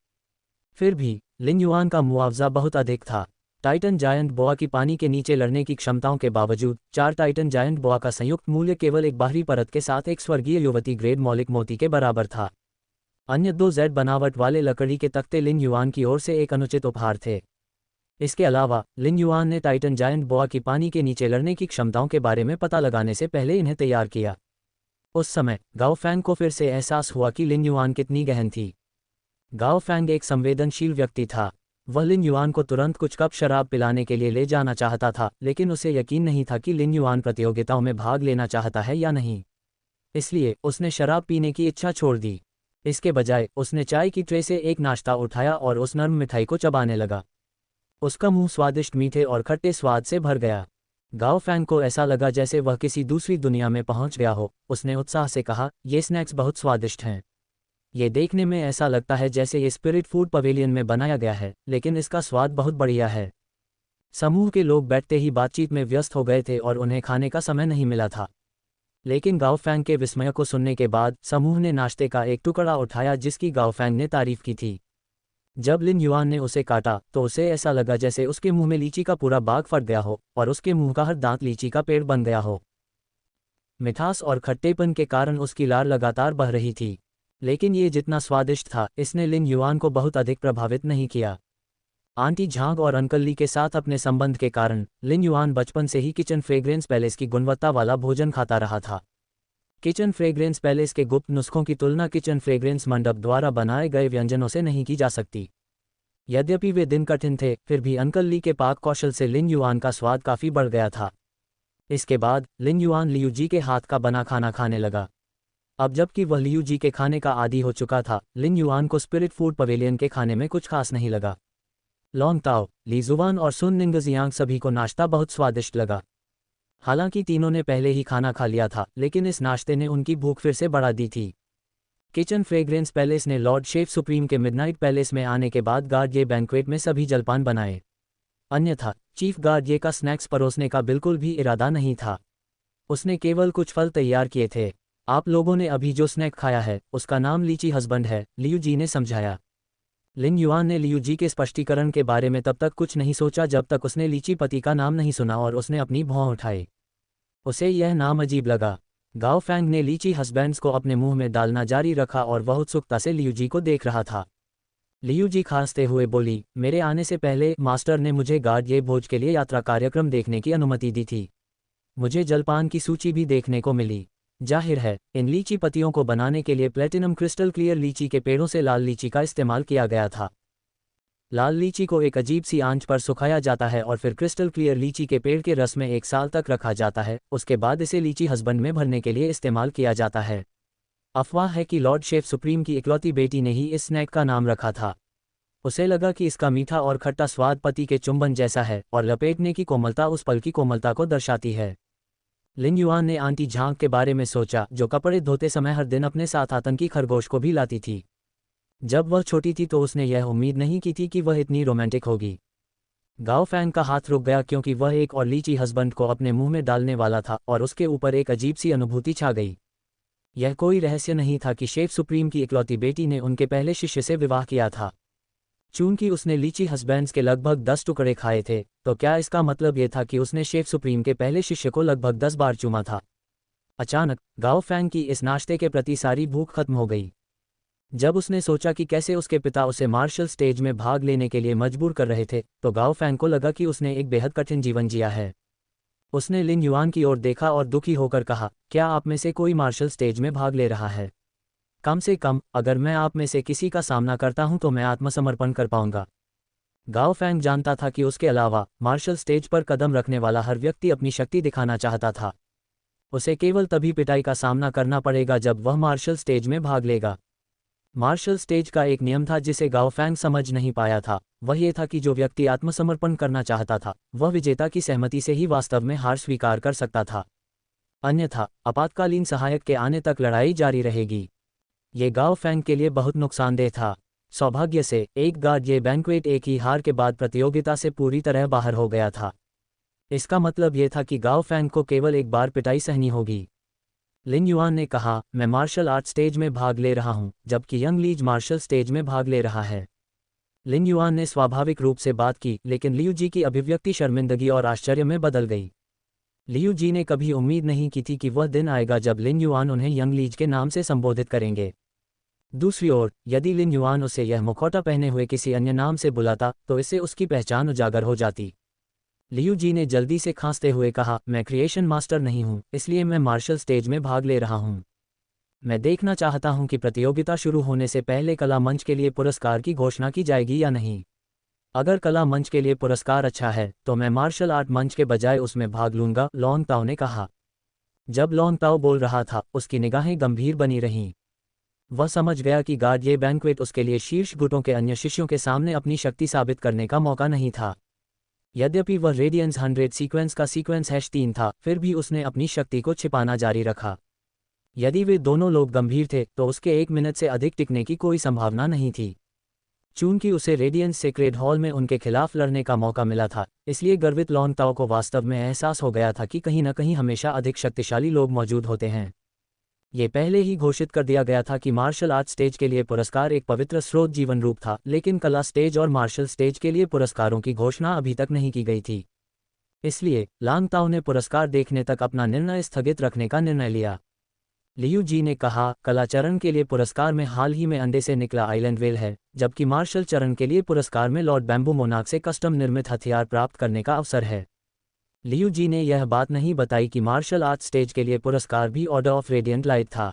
फिर भी लिन युआन का मुआवजा बहुत अधिक था। टाइटन जायंट बोआ की पानी के नीचे लड़ने की क्षमताओं के बावजूद 4 टाइटन जायंट बोआ का संयुक्त मूल्य केवल एक बाहरी परत के साथ एक स्वर्गीय युवती ग्रेड मौलिक मोती के बराबर था। अन्य 2 जेड बनावट वाले लकड़ी के तख्ते लिन युआन की ओर से एक अनुचित उपहार थे। इसके अलावा लिन युआन ने टाइटन जायंट बोआ की पानी के नीचे लड़ने की क्षमताओं के बारे में पता लगाने से पहले इन्हें तैयार किया। उस समय गाओ फैंग को फिर से एहसास हुआ कि लिन युआन कितनी गहन थी। गाओ फैंग एक संवेदनशील व्यक्ति था। वह लिन युआन को तुरंत कुछ कप शराब पिलाने के लिए ले जाना चाहता था, लेकिन उसे यकीन नहीं था कि लिन युआन प्रतियोगिताओं में भाग लेना चाहता है या नहीं। इसलिए उसने शराब पीने की इच्छा छोड़ दी। इसके बजाय उसने चाय की ट्रे से एक नाश्ता उठाया और उस नर्म मिठाई को चबाने लगा। उसका मुंह स्वादिष्ट मीठे और खट्टे स्वाद से भर गया। गाओ फैंग को ऐसा लगा जैसे वह किसी दूसरी दुनिया में पहुंच गया हो। उसने उत्साह से कहा, ये स्नैक्स बहुत स्वादिष्ट हैं। ये देखने में ऐसा लगता है जैसे ये स्पिरिट फूड पवेलियन में बनाया गया है, लेकिन इसका स्वाद बहुत बढ़िया है। समूह के लोग बैठते ही बातचीत में व्यस्त हो गए थे और उन्हें खाने का समय नहीं मिला था। लेकिन गाओ फैंग के विस्मय को सुनने के बाद समूह ने नाश्ते का एक टुकड़ा उठाया जिसकी गाओ फैंग ने तारीफ की थी। जब लिन युआन ने उसे काटा तो उसे ऐसा लगा जैसे उसके मुंह में लीची का पूरा बाग फट गया हो और उसके मुंह का हर दांत लीची का पेड़ बन गया हो। मिठास और खट्टेपन के कारण उसकी लार लगातार बह रही थी, लेकिन ये जितना स्वादिष्ट था इसने लिन युआन को बहुत अधिक प्रभावित नहीं किया। आंटी झांग और अंकल ली के साथ अपने संबंध के कारण लिन युआन बचपन से ही किचन फ्रेग्रेंस पैलेस की गुणवत्ता वाला भोजन खाता रहा था। किचन फ्रेग्रेंस पैलेस के गुप्त नुस्खों की तुलना किचन फ्रेग्रेंस मंडप द्वारा बनाए गए व्यंजनों से नहीं की जा सकती। यद्यपि वे दिन कठिन थे, फिर भी अंकल ली के पाक कौशल से लिन युआन का स्वाद काफ़ी बढ़ गया था। इसके बाद लिन युआन लियू जी के हाथ का बना खाना खाने लगा। अब जबकि वह लियू जी के खाने का आदी हो चुका था, लिन युआन को स्पिरिट फूड पवेलियन के खाने में कुछ खास नहीं लगा। लॉन्ग ताओ, ली जुवान और सुन निंगजियांग सभी को नाश्ता बहुत स्वादिष्ट लगा। हालांकि तीनों ने पहले ही खाना खा लिया था, लेकिन इस नाश्ते ने उनकी भूख फिर से बढ़ा दी थी। किचन फ्रेग्रेंस पैलेस ने लॉर्ड शेफ सुप्रीम के मिडनाइट पैलेस में आने के बाद गार्डिये बैंक्वेट में सभी जलपान बनाए। अन्यथा चीफ गार्डिये का स्नैक्स परोसने का बिल्कुल भी इरादा नहीं था। उसने केवल कुछ फल तैयार किए थे। आप लोगों ने अभी जो स्नैक खाया है उसका नाम लीची हस्बैंड है, लियू जी ने समझाया। लिन युआन ने लियू जी के स्पष्टीकरण के बारे में तब तक कुछ नहीं सोचा जब तक उसने लीची पति का नाम नहीं सुना और उसने अपनी भौं उठाई। उसे यह नाम अजीब लगा। गाओ फैंग ने लीची हस्बैंड्स को अपने मुंह में डालना जारी रखा और वह उत्सुकता से लियू जी को देख रहा था। लियू जी खांसते हुए बोली, मेरे आने से पहले मास्टर ने मुझे गार्डिये भोज के लिए यात्रा कार्यक्रम देखने की अनुमति दी थी। मुझे जलपान की सूची भी देखने को मिली। जाहिर है इन लीची पत्तियों को बनाने के लिए प्लेटिनम क्रिस्टल क्लियर लीची के पेड़ों से लाल लीची का इस्तेमाल किया गया था। लाल लीची को एक अजीब सी आंच पर सुखाया जाता है और फिर क्रिस्टल क्लियर लीची के पेड़ के रस में 1 साल तक रखा जाता है। उसके बाद इसे लीची हस्बैंड में भरने के लिए इस्तेमाल किया जाता है। अफवाह है कि लॉर्ड शेफ सुप्रीम की इकलौती बेटी ने ही इस स्नैक का नाम रखा था। उसे लगा कि इसका मीठा और खट्टा स्वाद पति के चुंबन जैसा है और लपेटने की कोमलता उस पल की कोमलता को दर्शाती है। लिन युआन ने आंटी झांग के बारे में सोचा, जो कपड़े धोते समय हर दिन अपने साथ आतंकी खरगोश को भी लाती थी। जब वह छोटी थी तो उसने यह उम्मीद नहीं की थी कि वह इतनी रोमांटिक होगी। गाओ फैंग का हाथ रुक गया क्योंकि वह एक और लीची हस्बैंड को अपने मुंह में डालने वाला था और उसके ऊपर एक अजीब सी अनुभूति छा गई। यह कोई रहस्य नहीं था कि शेफ सुप्रीम की इकलौती बेटी ने उनके पहले शिष्य से विवाह किया था। चूंकि उसने लीची हस्बैंड्स के लगभग 10 टुकड़े खाए थे, तो क्या इसका मतलब यह था कि उसने शेफ सुप्रीम के पहले शिष्य को लगभग 10 बार चूमा था? अचानक गाओ फैंग की इस नाश्ते के प्रति सारी भूख खत्म हो गई। जब उसने सोचा कि कैसे उसके पिता उसे मार्शल स्टेज में भाग लेने के लिए मजबूर कर रहे थे, तो गाओ फैंग को लगा कि उसने एक बेहद कठिन जीवन जिया है। उसने लिन युआन की ओर देखा और दुखी होकर कहा, क्या आप में से कोई मार्शल स्टेज में भाग ले रहा है? कम से कम अगर मैं आप में से किसी का सामना करता हूं तो मैं आत्मसमर्पण कर पाऊंगा। गाओ फैंग जानता था कि उसके अलावा मार्शल स्टेज पर कदम रखने वाला हर व्यक्ति अपनी शक्ति दिखाना चाहता था। उसे केवल तभी पिटाई का सामना करना पड़ेगा जब वह मार्शल स्टेज में भाग लेगा। मार्शल स्टेज का एक नियम था जिसे गाओ फैंग समझ नहीं पाया था। वह ये था कि जो व्यक्ति आत्मसमर्पण करना चाहता था वह विजेता की सहमति से ही वास्तव में हार स्वीकार कर सकता था। अन्यथा आपातकालीन सहायक के आने तक लड़ाई जारी रहेगी। ये गाओ फैंग के लिए बहुत नुकसानदेह था। सौभाग्य से एक गार्डिये बैंक्वेट एक ही हार के बाद प्रतियोगिता से पूरी तरह बाहर हो गया था। इसका मतलब यह था कि गाओ फैंग को केवल एक बार पिटाई सहनी होगी। लिन युआन ने कहा, मैं मार्शल आर्ट स्टेज में भाग ले रहा हूं, जबकि यंग लीज मार्शल स्टेज में भाग ले रहा है। लिन युआन ने स्वाभाविक रूप से बात की, लेकिन लियू जी की अभिव्यक्ति शर्मिंदगी और आश्चर्य में बदल गई। लियू जी ने कभी उम्मीद नहीं की थी कि वह दिन आएगा जब लिन युआन उन्हें यंग लीज के नाम से संबोधित करेंगे। दूसरी ओर यदि लिन युआन उसे यह मुखौटा पहने हुए किसी अन्य नाम से बुलाता तो इससे उसकी पहचान उजागर हो जाती। लियू जी ने जल्दी से खांसते हुए कहा, मैं क्रिएशन मास्टर नहीं हूं, इसलिए मैं मार्शल स्टेज में भाग ले रहा हूं। मैं देखना चाहता हूं कि प्रतियोगिता शुरू होने से पहले कला मंच के लिए पुरस्कार की घोषणा की जाएगी या नहीं। अगर कला मंच के लिए पुरस्कार अच्छा है तो मैं मार्शल आर्ट मंच के बजाय उसमें भाग लूंगा, लॉन्ग ताओ ने कहा। जब लॉन्ग ताओ बोल रहा था, उसकी निगाहें गंभीर बनी रहीं। वह समझ गया कि गार्डिये बैंक्वेट उसके लिए शीर्ष गुटों के अन्य शिष्यों के सामने अपनी शक्ति साबित करने का मौका नहीं था। यद्यपि वह रेडियंस 100 सीक्वेंस का सीक्वेंस #3 था, फिर भी उसने अपनी शक्ति को छिपाना जारी रखा। यदि वे दोनों लोग गंभीर थे तो उसके 1 मिनट से अधिक टिकने की कोई संभावना नहीं थी। चूंकि उसे रेडियंस सेक्रेड हॉल में उनके खिलाफ लड़ने का मौका मिला था, इसलिए गर्वित लॉन्ग ताओ को वास्तव में एहसास हो गया था कि कहीं न कहीं हमेशा अधिक शक्तिशाली लोग मौजूद होते हैं। ये पहले ही घोषित कर दिया गया था कि मार्शल आर्ट स्टेज के लिए पुरस्कार एक पवित्र स्रोत जीवन रूप था, लेकिन कला स्टेज और मार्शल स्टेज के लिए पुरस्कारों की घोषणा अभी तक नहीं की गई थी। इसलिए लॉन्ग ताओ ने पुरस्कार देखने तक अपना निर्णय स्थगित रखने का निर्णय लिया। लियू जी ने कहा, कला चरण के लिए पुरस्कार में हाल ही में अंडे से निकला आइलैंड वेल है, जबकि मार्शल चरण के लिए पुरस्कार में लॉर्ड बैम्बू मोनार्क से कस्टम निर्मित हथियार प्राप्त करने का अवसर है। लियू जी ने यह बात नहीं बताई कि मार्शल आर्ट स्टेज के लिए पुरस्कार भी ऑर्डर ऑफ रेडियंट लाइट था।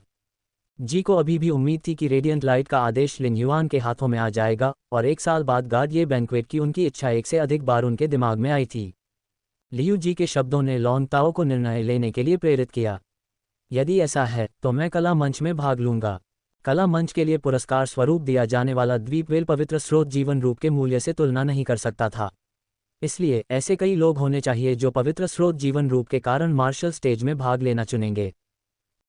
जी को अभी भी उम्मीद थी कि रेडियंट लाइट का आदेश लिन युआन के हाथों में आ जाएगा, और 1 साल बाद गार्डिये बैंक्वेट की उनकी इच्छा एक से अधिक बार उनके दिमाग में आई थी। लियू जी के शब्दों ने लॉन्ग ताओ को निर्णय लेने के लिए प्रेरित किया। यदि ऐसा है तो मैं कला मंच में भाग लूंगा। कला मंच के लिए पुरस्कार स्वरूप दिया जाने वाला द्वीपवेल पवित्र स्रोत जीवन रूप के मूल्य से तुलना नहीं कर सकता था। इसलिए ऐसे कई लोग होने चाहिए जो पवित्र स्रोत जीवन रूप के कारण मार्शल स्टेज में भाग लेना चुनेंगे।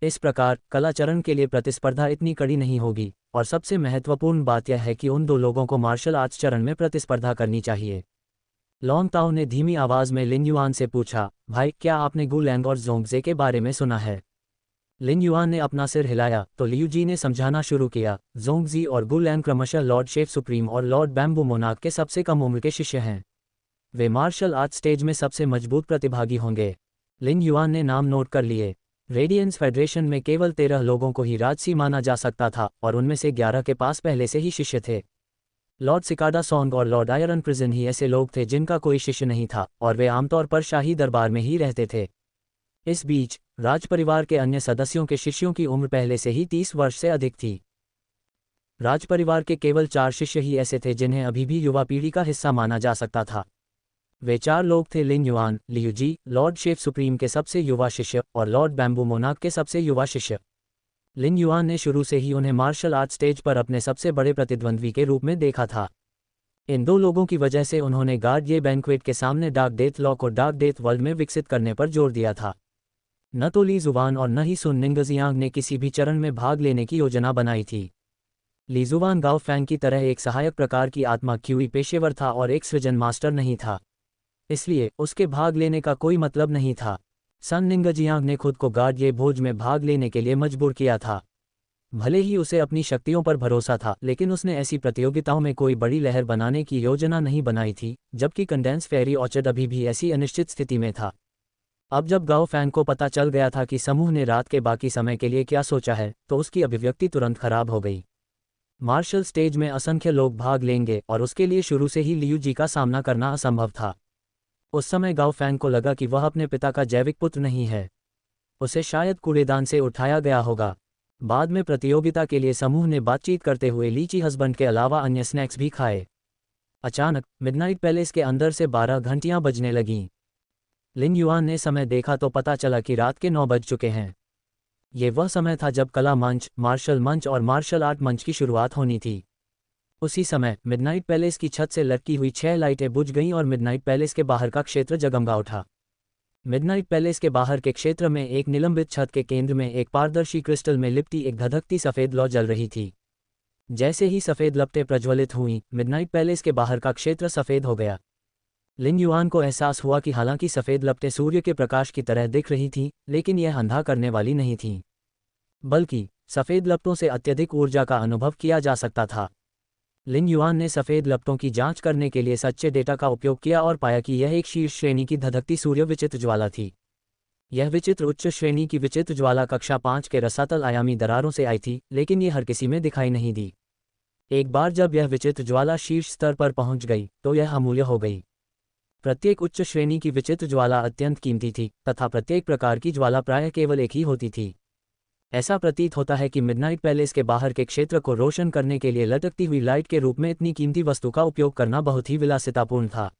इस प्रकार कला चरण के लिए प्रतिस्पर्धा इतनी कड़ी नहीं होगी, और सबसे महत्वपूर्ण बात यह है कि उन 2 लोगों को मार्शल आर्ट्स चरण में प्रतिस्पर्धा करनी चाहिए। लॉन्ग ताओ ने धीमी आवाज में लिन युआन से पूछा, भाई, क्या आपने गु लैंग और जोंगजे के बारे में सुना है? लिन युआन ने अपना सिर हिलाया तो लियू जी ने समझाना शुरू किया, जोंगजी और गु लैंग क्रमशः लॉर्ड शेफ सुप्रीम और लॉर्ड बैम्बू मोनार्क के सबसे कम उम्र के शिष्य हैं। वे मार्शल आर्ट स्टेज में सबसे मजबूत प्रतिभागी होंगे। लिन युआन ने नाम नोट कर लिए। रेडियंस फेडरेशन में केवल 13 लोगों को ही राजसी माना जा सकता था, और उनमें से 11 के पास पहले से ही शिष्य थे। लॉर्ड सिकाडा सॉन्ग और लॉर्ड आयरन प्रिजन ही ऐसे लोग थे जिनका कोई शिष्य नहीं था, और वे आमतौर पर शाही दरबार में ही रहते थे। इस बीच राजपरिवार के अन्य सदस्यों के शिष्यों की उम्र पहले से ही 30 वर्ष से अधिक थी। राजपरिवार के केवल 4 शिष्य ही ऐसे थे जिन्हें अभी भी युवा पीढ़ी का हिस्सा माना जा सकता था। वे 4 लोग थे लिन युआन, लियू जी, लॉर्ड शेफ सुप्रीम के सबसे युवा शिष्य, और लॉर्ड बैम्बू मोनार्क के सबसे युवा शिष्य। लिन युआन ने शुरू से ही उन्हें मार्शल आर्ट स्टेज पर अपने सबसे बड़े प्रतिद्वंद्वी के रूप में देखा था। इन 2 लोगों की वजह से उन्होंने गार्डिये बैंक्वेट के सामने डार्क डेथ लॉ को डार्क डेथ वर्ल्ड में विकसित करने पर जोर दिया था। न तो ली जुवान और न ही सुन निंगजियांग ने किसी भी चरण में भाग लेने की योजना बनाई थी। ली जुवान गाओ फैंग की तरह एक सहायक प्रकार की आत्मा क्यूई पेशेवर था और एक सृजन मास्टर नहीं था, इसलिए उसके भाग लेने का कोई मतलब नहीं था। सन निंगजियांग ने खुद को गार्डिये भोज में भाग लेने के लिए मजबूर किया था। भले ही उसे अपनी शक्तियों पर भरोसा था, लेकिन उसने ऐसी प्रतियोगिताओं में कोई बड़ी लहर बनाने की योजना नहीं बनाई थी, जबकि कंडेंस फेरी ऑर्चर्ड अभी भी ऐसी अनिश्चित स्थिति में था। अब जब गाओ फैंग को पता चल गया था कि समूह ने रात के बाकी समय के लिए क्या सोचा है, तो उसकी अभिव्यक्ति तुरंत खराब हो गई। मार्शल स्टेज में असंख्य लोग भाग लेंगे, और उसके लिए शुरू से ही लियू जी का सामना करना असंभव था। उस समय गाओ फैंग को लगा कि वह अपने पिता का जैविक पुत्र नहीं है। उसे शायद कूड़ेदान से उठाया गया होगा। बाद में प्रतियोगिता के लिए समूह ने बातचीत करते हुए लीची हस्बैंड के अलावा अन्य स्नैक्स भी खाए। अचानक मिडनाइट पैलेस के अंदर से 12 घंटियां बजने लगीं। लिन युआन ने समय देखा तो पता चला कि रात के 9 बज चुके हैं। ये वह समय था जब कला मंच, मार्शल मंच और मार्शल आर्ट मंच की शुरुआत होनी थी। उसी समय मिडनाइट पैलेस की छत से लटकी हुई 6 लाइटें बुझ गईं और मिडनाइट पैलेस के बाहर का क्षेत्र जगमगा उठा। मिडनाइट पैलेस के बाहर के क्षेत्र में एक निलंबित छत के केंद्र में एक पारदर्शी क्रिस्टल में लिपटी एक धधकती सफ़ेद लौ जल रही थी। जैसे ही सफ़ेद लपटें प्रज्वलित हुईं, मिडनाइट पैलेस के बाहर का क्षेत्र सफ़ेद हो गया। लिन युआन को एहसास हुआ कि हालांकि सफ़ेद लपटें सूर्य के प्रकाश की तरह दिख रही थीं, लेकिन यह अंधा करने वाली नहीं थीं, बल्कि सफ़ेद लपटों से अत्यधिक ऊर्जा का अनुभव किया जा सकता था। लिन युआन ने सफ़ेद लपटों की जांच करने के लिए सच्चे डेटा का उपयोग किया और पाया कि यह एक शीर्ष श्रेणी की धधकती सूर्य विचित्र ज्वाला थी। यह विचित्र उच्च श्रेणी की विचित्र ज्वाला कक्षा 5 के रसातल आयामी दरारों से आई थी, लेकिन यह हर किसी में दिखाई नहीं दी। एक बार जब यह विचित्र ज्वाला शीर्ष स्तर पर पहुंच गई तो यह अमूल्य हो गई। प्रत्येक उच्च श्रेणी की विचित्र ज्वाला अत्यंत कीमती थी, तथा प्रत्येक प्रकार की ज्वाला प्रायः केवल एक ही होती थी। ऐसा प्रतीत होता है कि मिडनाइट पैलेस के बाहर के क्षेत्र को रोशन करने के लिए लटकती हुई लाइट के रूप में इतनी कीमती वस्तु का उपयोग करना बहुत ही विलासितापूर्ण था।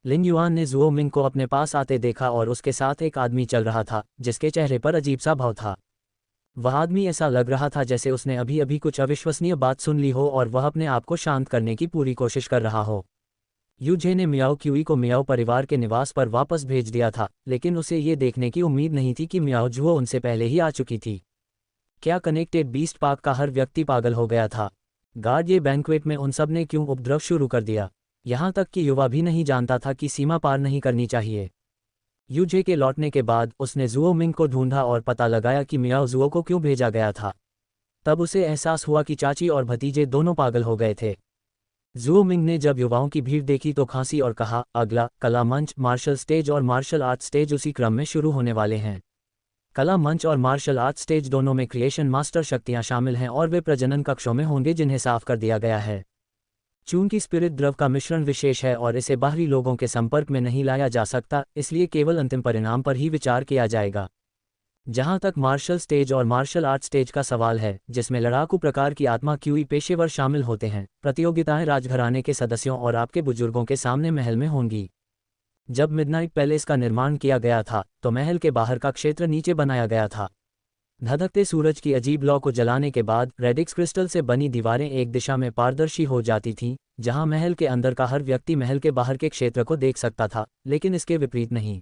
लिन युआन ने जुओ मिंग को अपने पास आते देखा और उसके साथ एक आदमी चल रहा था जिसके चेहरे पर अजीब सा भाव था। वह आदमी ऐसा लग रहा था जैसे उसने अभी अभी कुछ अविश्वसनीय बात सुन ली हो और वह अपने आप को शांत करने की पूरी कोशिश कर रहा हो। यूझे ने मियाओ क्यूई को मियाओ परिवार के निवास पर वापस भेज दिया था, लेकिन उसे ये देखने की उम्मीद नहीं थी कि मियाओ जुओ उनसे पहले ही आ चुकी थी। क्या कनेक्टेड बीस्ट पार्क का हर व्यक्ति पागल हो गया था? गार्ड ये बैंक्वेट में उन सब ने क्यों उपद्रव शुरू कर दिया? यहाँ तक कि युवा भी नहीं जानता था कि सीमा पार नहीं करनी चाहिए। यूझे के लौटने के बाद उसने जुओ मिंग को ढूंढा और पता लगाया कि मियाओ जुओ को क्यों भेजा गया था। तब उसे एहसास हुआ कि चाची और भतीजे दोनों पागल हो गए थे। जुओ मिंग ने जब युवाओं की भीड़ देखी तो खांसी और कहा, अगला कला मंच, मार्शल स्टेज और मार्शल आर्ट स्टेज उसी क्रम में शुरू होने वाले हैं। कला मंच और मार्शल आर्ट स्टेज दोनों में क्रिएशन मास्टर शक्तियां शामिल हैं और वे प्रजनन कक्षों में होंगे जिन्हें साफ कर दिया गया है। चूंकि स्पिरिट द्रव का मिश्रण विशेष है और इसे बाहरी लोगों के संपर्क में नहीं लाया जा सकता, इसलिए केवल अंतिम परिणाम पर ही विचार किया जाएगा। जहां तक मार्शल स्टेज और मार्शल आर्ट स्टेज का सवाल है, जिसमें लड़ाकू प्रकार की आत्मा क्यूई पेशेवर शामिल होते हैं, प्रतियोगिताएं राजघराने के सदस्यों और आपके बुजुर्गों के सामने महल में होंगी। जब मिडनाइट पैलेस का निर्माण किया गया था तो महल के बाहर का क्षेत्र नीचे बनाया गया था। धधकते सूरज की अजीब लौ को जलाने के बाद रेडिक्स क्रिस्टल से बनी दीवारें एक दिशा में पारदर्शी हो जाती थीं, जहां महल के अंदर का हर व्यक्ति महल के बाहर के क्षेत्र को देख सकता था, लेकिन इसके विपरीत नहीं।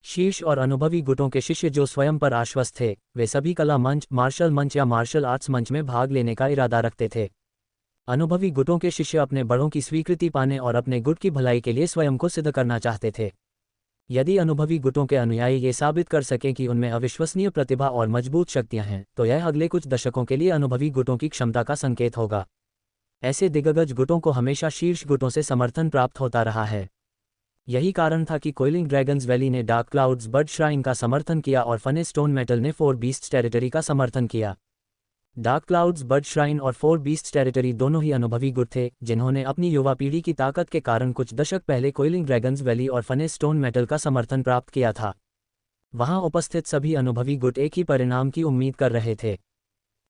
शीर्ष और अनुभवी गुटों के शिष्य जो स्वयं पर आश्वस्त थे, वे सभी कला मंच, मार्शल मंच या मार्शल आर्ट्स मंच में भाग लेने का इरादा रखते थे। अनुभवी गुटों के शिष्य अपने बड़ों की स्वीकृति पाने और अपने गुट की भलाई के लिए स्वयं को सिद्ध करना चाहते थे। यदि अनुभवी गुटों के अनुयायी ये साबित कर सकें कि उनमें अविश्वसनीय प्रतिभा और मजबूत शक्तियां हैं, तो यह अगले कुछ दशकों के लिए अनुभवी गुटों की क्षमता का संकेत होगा। ऐसे दिग्गज गुटों को हमेशा शीर्ष गुटों से समर्थन प्राप्त होता रहा है। यही कारण था कि कोइलिंग ड्रैगन्स वैली ने डार्क क्लाउड्स बर्ड श्राइन का समर्थन किया और फने स्टोन मेटल ने फोर बीस्ट्स टेरिटरी का समर्थन किया। डार्क क्लाउड्स बर्ड श्राइन और फोर बीस्ट्स टेरिटरी दोनों ही अनुभवी गुट थे, जिन्होंने अपनी युवा पीढ़ी की ताकत के कारण कुछ दशक पहले कोइलिंग ड्रैगन्स वैली और फने स्टोन मेटल का समर्थन प्राप्त किया था। वहां उपस्थित सभी अनुभवी गुट एक ही परिणाम की उम्मीद कर रहे थे,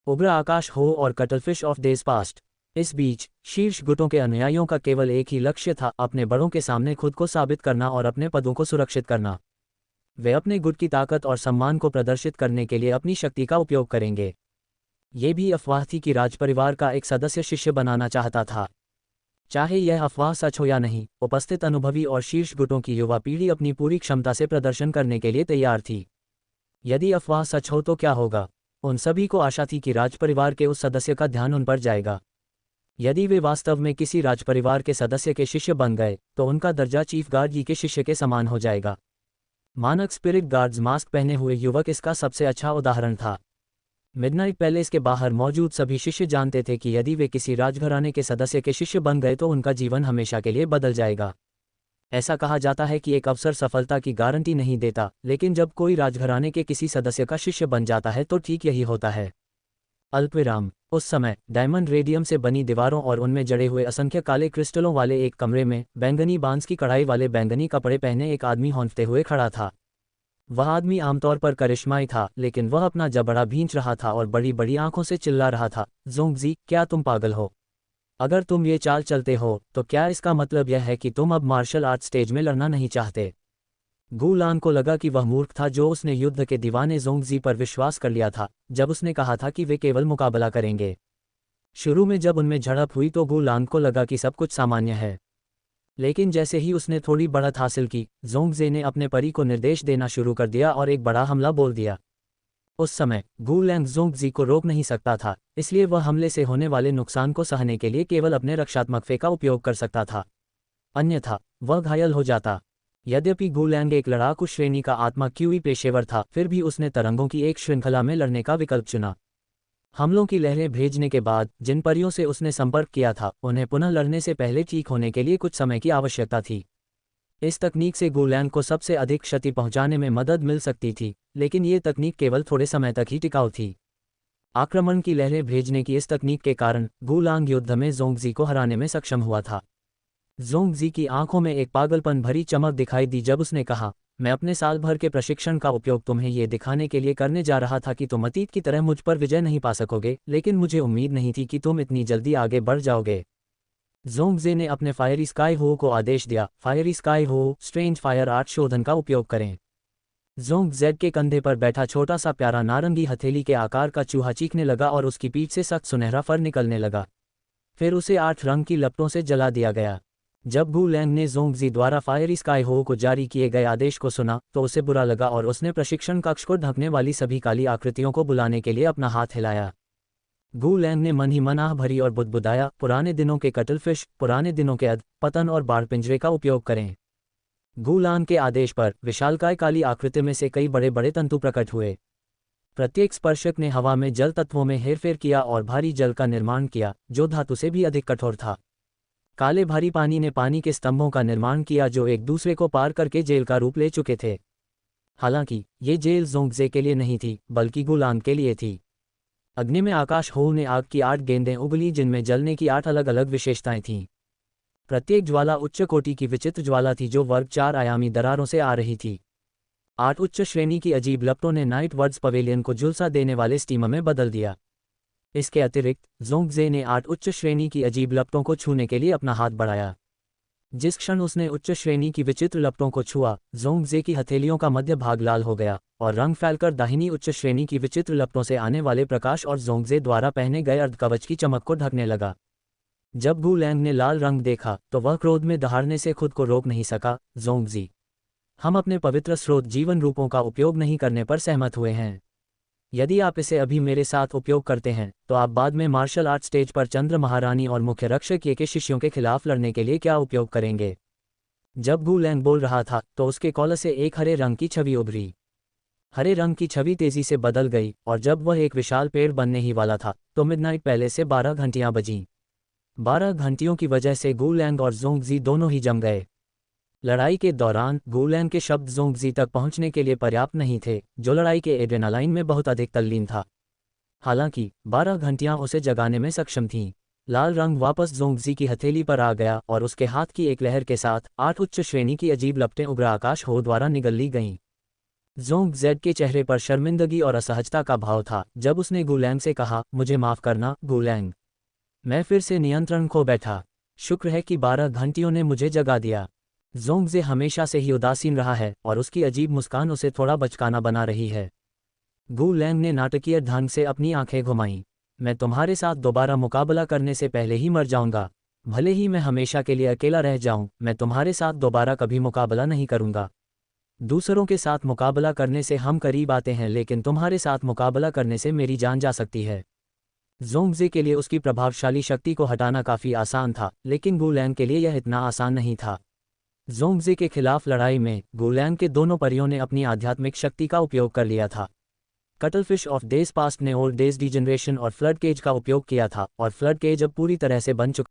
उग्र आकाश हो और कटलफिश ऑफ डेज पास्ट। इस बीच शीर्ष गुटों के अनुयायियों का केवल एक ही लक्ष्य था, अपने बड़ों के सामने खुद को साबित करना और अपने पदों को सुरक्षित करना। वे अपने गुट की ताकत और सम्मान को प्रदर्शित करने के लिए अपनी शक्ति का उपयोग करेंगे। ये भी अफवाह थी कि राजपरिवार का एक सदस्य शिष्य बनाना चाहता था। चाहे यह अफवाह सच हो या नहीं, उपस्थित अनुभवी और शीर्ष गुटों की युवा पीढ़ी अपनी पूरी क्षमता से प्रदर्शन करने के लिए तैयार थी। यदि अफवाह सच हो तो क्या होगा? उन सभी को आशा थी कि राजपरिवार के उस सदस्य का ध्यान उन पर जाएगा। यदि वे वास्तव में किसी राजपरिवार के सदस्य के शिष्य बन गए तो उनका दर्जा चीफ गार्ड जी के शिष्य के समान हो जाएगा। मानक स्पिरिट गार्ड्स मास्क पहने हुए युवक इसका सबसे अच्छा उदाहरण था। मिडनाइट पैलेस के बाहर मौजूद सभी शिष्य जानते थे कि यदि वे किसी राजघराने के सदस्य के शिष्य बन गए तो उनका जीवन हमेशा के लिए बदल जाएगा। ऐसा कहा जाता है कि एक अवसर सफलता की गारंटी नहीं देता, लेकिन जब कोई राजघराने के किसी सदस्य का शिष्य बन जाता है तो ठीक यही होता है। अल्पविराम। उस समय डायमंड रेडियम से बनी दीवारों और उनमें जड़े हुए असंख्य काले क्रिस्टलों वाले एक कमरे में बैंगनी बांस की कढ़ाई वाले बैंगनी कपड़े पहने एक आदमी हौंफते हुए खड़ा था। वह आदमी आमतौर पर करिश्माई था, लेकिन वह अपना जबड़ा भींच रहा था और बड़ी बड़ी आंखों से चिल्ला रहा था, ज़ोंगज़ी, क्या तुम पागल हो? अगर तुम ये चाल चलते हो तो क्या इसका मतलब यह है कि तुम अब मार्शल आर्ट स्टेज में लड़ना नहीं चाहते? गू लान को लगा कि वह मूर्ख था जो उसने युद्ध के दीवाने ज़ोंगज़ी पर विश्वास कर लिया था जब उसने कहा था कि वे केवल मुकाबला करेंगे। शुरू में जब उनमें झड़प हुई तो गू लान को लगा कि सब कुछ सामान्य है, लेकिन जैसे ही उसने थोड़ी बढ़त हासिल की, ज़ोंगज़े ने अपने परी को निर्देश देना शुरू कर दिया और एक बड़ा हमला बोल दिया। उस समय गू लैंग ज़ोंगज़ी को रोक नहीं सकता था, इसलिए वह हमले से होने वाले नुकसान को सहने के लिए केवल अपने रक्षात्मक फे का उपयोग कर सकता था, अन्यथा वह घायल हो जाता। यद्यपि गू लैंग एक लड़ाकू श्रेणी का आत्मा क्यूई पेशेवर था, फिर भी उसने तरंगों की एक श्रृंखला में लड़ने का विकल्प चुना। हमलों की लहरें भेजने के बाद जिन परियों से उसने संपर्क किया था, उन्हें पुनः लड़ने से पहले ठीक होने के लिए कुछ समय की आवश्यकता थी। इस तकनीक से गू लैंग को सबसे अधिक क्षति पहुंचाने में मदद मिल सकती थी, लेकिन ये तकनीक केवल थोड़े समय तक ही टिकाऊ थी। आक्रमण की लहरें भेजने की इस तकनीक के कारण गू लांग युद्ध में ज़ोंगज़ी को हराने में सक्षम हुआ था। ज़ोंगज़ी की आंखों में एक पागलपन भरी चमक दिखाई दी जब उसने कहा, मैं अपने साल भर के प्रशिक्षण का उपयोग तुम्हें ये दिखाने के लिए करने जा रहा था कि तुम अतीत की तरह मुझ पर विजय नहीं पा सकोगे, लेकिन मुझे उम्मीद नहीं थी कि तुम इतनी जल्दी आगे बढ़ जाओगे। ज़ोंगज़े ने अपने फायरी स्काई हो को आदेश दिया, फायरी स्काई हो, स्ट्रेंज फायर आर्ट शोधन का उपयोग करें। ज़ोंगज़ेड के कंधे पर बैठा छोटा सा प्यारा नारंगी हथेली के आकार का चूहा चीखने लगा और उसकी पीठ से सख्त सुनहरा फर निकलने लगा। फिर उसे 8 रंग की लपटों से जला दिया गया। जब गू लैंग ने ज़ोंगज़ी द्वारा फायरी स्काई हो को जारी किए गए आदेश को सुना तो उसे बुरा लगा और उसने प्रशिक्षण कक्ष को ढकने वाली सभी काली आकृतियों को बुलाने के लिए अपना हाथ हिलाया। गू लैंग ने मन ही मन आह भरी और बुदबुदाया, पुराने दिनों के कटलफिश, पुराने दिनों के अध पतन और बाढ़ पिंजरे का उपयोग करें। गू लान के आदेश पर विशालकाय काली आकृति में से कई बड़े बड़े तंतु प्रकट हुए। प्रत्येक स्पर्शक ने हवा में जल तत्वों में हेरफेर किया और भारी जल का निर्माण किया, जो धातु से भी अधिक कठोर था। काले भारी पानी ने पानी के स्तंभों का निर्माण किया जो एक दूसरे को पार करके जेल का रूप ले चुके थे। हालांकि ये जेल ज़ोंगज़े के लिए नहीं थी, बल्कि गू लान के लिए थी। अग्नि में आकाश हो ने आग की 8 गेंदें उगली जिनमें जलने की 8 अलग अलग विशेषताएं थीं। प्रत्येक ज्वाला उच्च कोटि की विचित्र ज्वाला थी जो वर्ग 4 आयामी दरारों से आ रही थी। 8 उच्च श्रेणी की अजीब लपटों ने नाइट वर्ड्स पवेलियन को झुलसा देने वाले स्टीमर में बदल दिया। इसके अतिरिक्त ज़ोंगज़े ने 8 उच्च श्रेणी की अजीब लपटों को छूने के लिए अपना हाथ बढ़ाया। जिस क्षण उसने उच्च श्रेणी की विचित्र लपटों को छुआ, ज़ोंगज़े की हथेलियों का मध्य भाग लाल हो गया और रंग फैलकर दाहिनी उच्च श्रेणी की विचित्र लपटों से आने वाले प्रकाश और ज़ोंगज़े द्वारा पहने गए अर्धकवच की चमक को ढकने लगा। जब गू लैंग ने लाल रंग देखा तो वह क्रोध में दहाड़ने से खुद को रोक नहीं सका। ज़ोंगज़ी, हम अपने पवित्र स्रोत जीवन रूपों का उपयोग नहीं करने पर सहमत हुए हैं। यदि आप इसे अभी मेरे साथ उपयोग करते हैं तो आप बाद में मार्शल आर्ट स्टेज पर चंद्र महारानी और मुख्य रक्षक ये के शिष्यों के खिलाफ लड़ने के लिए क्या उपयोग करेंगे। जब गू लैंग बोल रहा था तो उसके कॉलर से एक हरे रंग की छवि उभरी। हरे रंग की छवि तेजी से बदल गई और जब वह एक विशाल पेड़ बनने ही वाला था तो मिडनाइट पहले से 12 घंटियां बजीं। 12 घंटियों की वजह से गू लैंग और ज़ोंगज़ी दोनों ही जम गए। लड़ाई के दौरान गू लैंग के शब्द ज़ोंगज़ी तक पहुंचने के लिए पर्याप्त नहीं थे, जो लड़ाई के एड्रेनालाइन में बहुत अधिक तल्लीन था। हालांकि 12 घंटियां उसे जगाने में सक्षम थीं। लाल रंग वापस ज़ोंगज़ी की हथेली पर आ गया और उसके हाथ की एक लहर के साथ 8 उच्च श्रेणी की अजीब लपटें उग्र आकाश हो द्वारा निगल ली गईं। ज़ोंगज़ेड के चेहरे पर शर्मिंदगी और असहजता का भाव था जब उसने गू लैंग से कहा, मुझे माफ़ करना गू लैंग। मैं फिर से नियंत्रण खो बैठा। शुक्र है कि 12 घंटियों ने मुझे जगा दिया। ज़ोंगज़े हमेशा से ही उदासीन रहा है और उसकी अजीब मुस्कान उसे थोड़ा बचकाना बना रही है। गू लैंग ने नाटकीय ढंग से अपनी आंखें घुमाईं। मैं तुम्हारे साथ दोबारा मुकाबला करने से पहले ही मर जाऊंगा। भले ही मैं हमेशा के लिए अकेला रह जाऊं, मैं तुम्हारे साथ दोबारा कभी मुकाबला नहीं करूंगा। दूसरों के साथ मुकाबला करने से हम करीब आते हैं, लेकिन तुम्हारे साथ मुकाबला करने से मेरी जान जा सकती है। ज़ोंगज़े के लिए उसकी प्रभावशाली शक्ति को हटाना काफ़ी आसान था, लेकिन गू लैंग के लिए यह इतना आसान नहीं था। ज़ोंगज़े के खिलाफ लड़ाई में गू लैंग के दोनों परियों ने अपनी आध्यात्मिक शक्ति का उपयोग कर लिया था। कटलफिश ऑफ डेज पास्ट ने ओल्ड डेज डिजनरेशन और फ्लड केज का उपयोग किया था और फ्लड केज अब पूरी तरह से बन चुका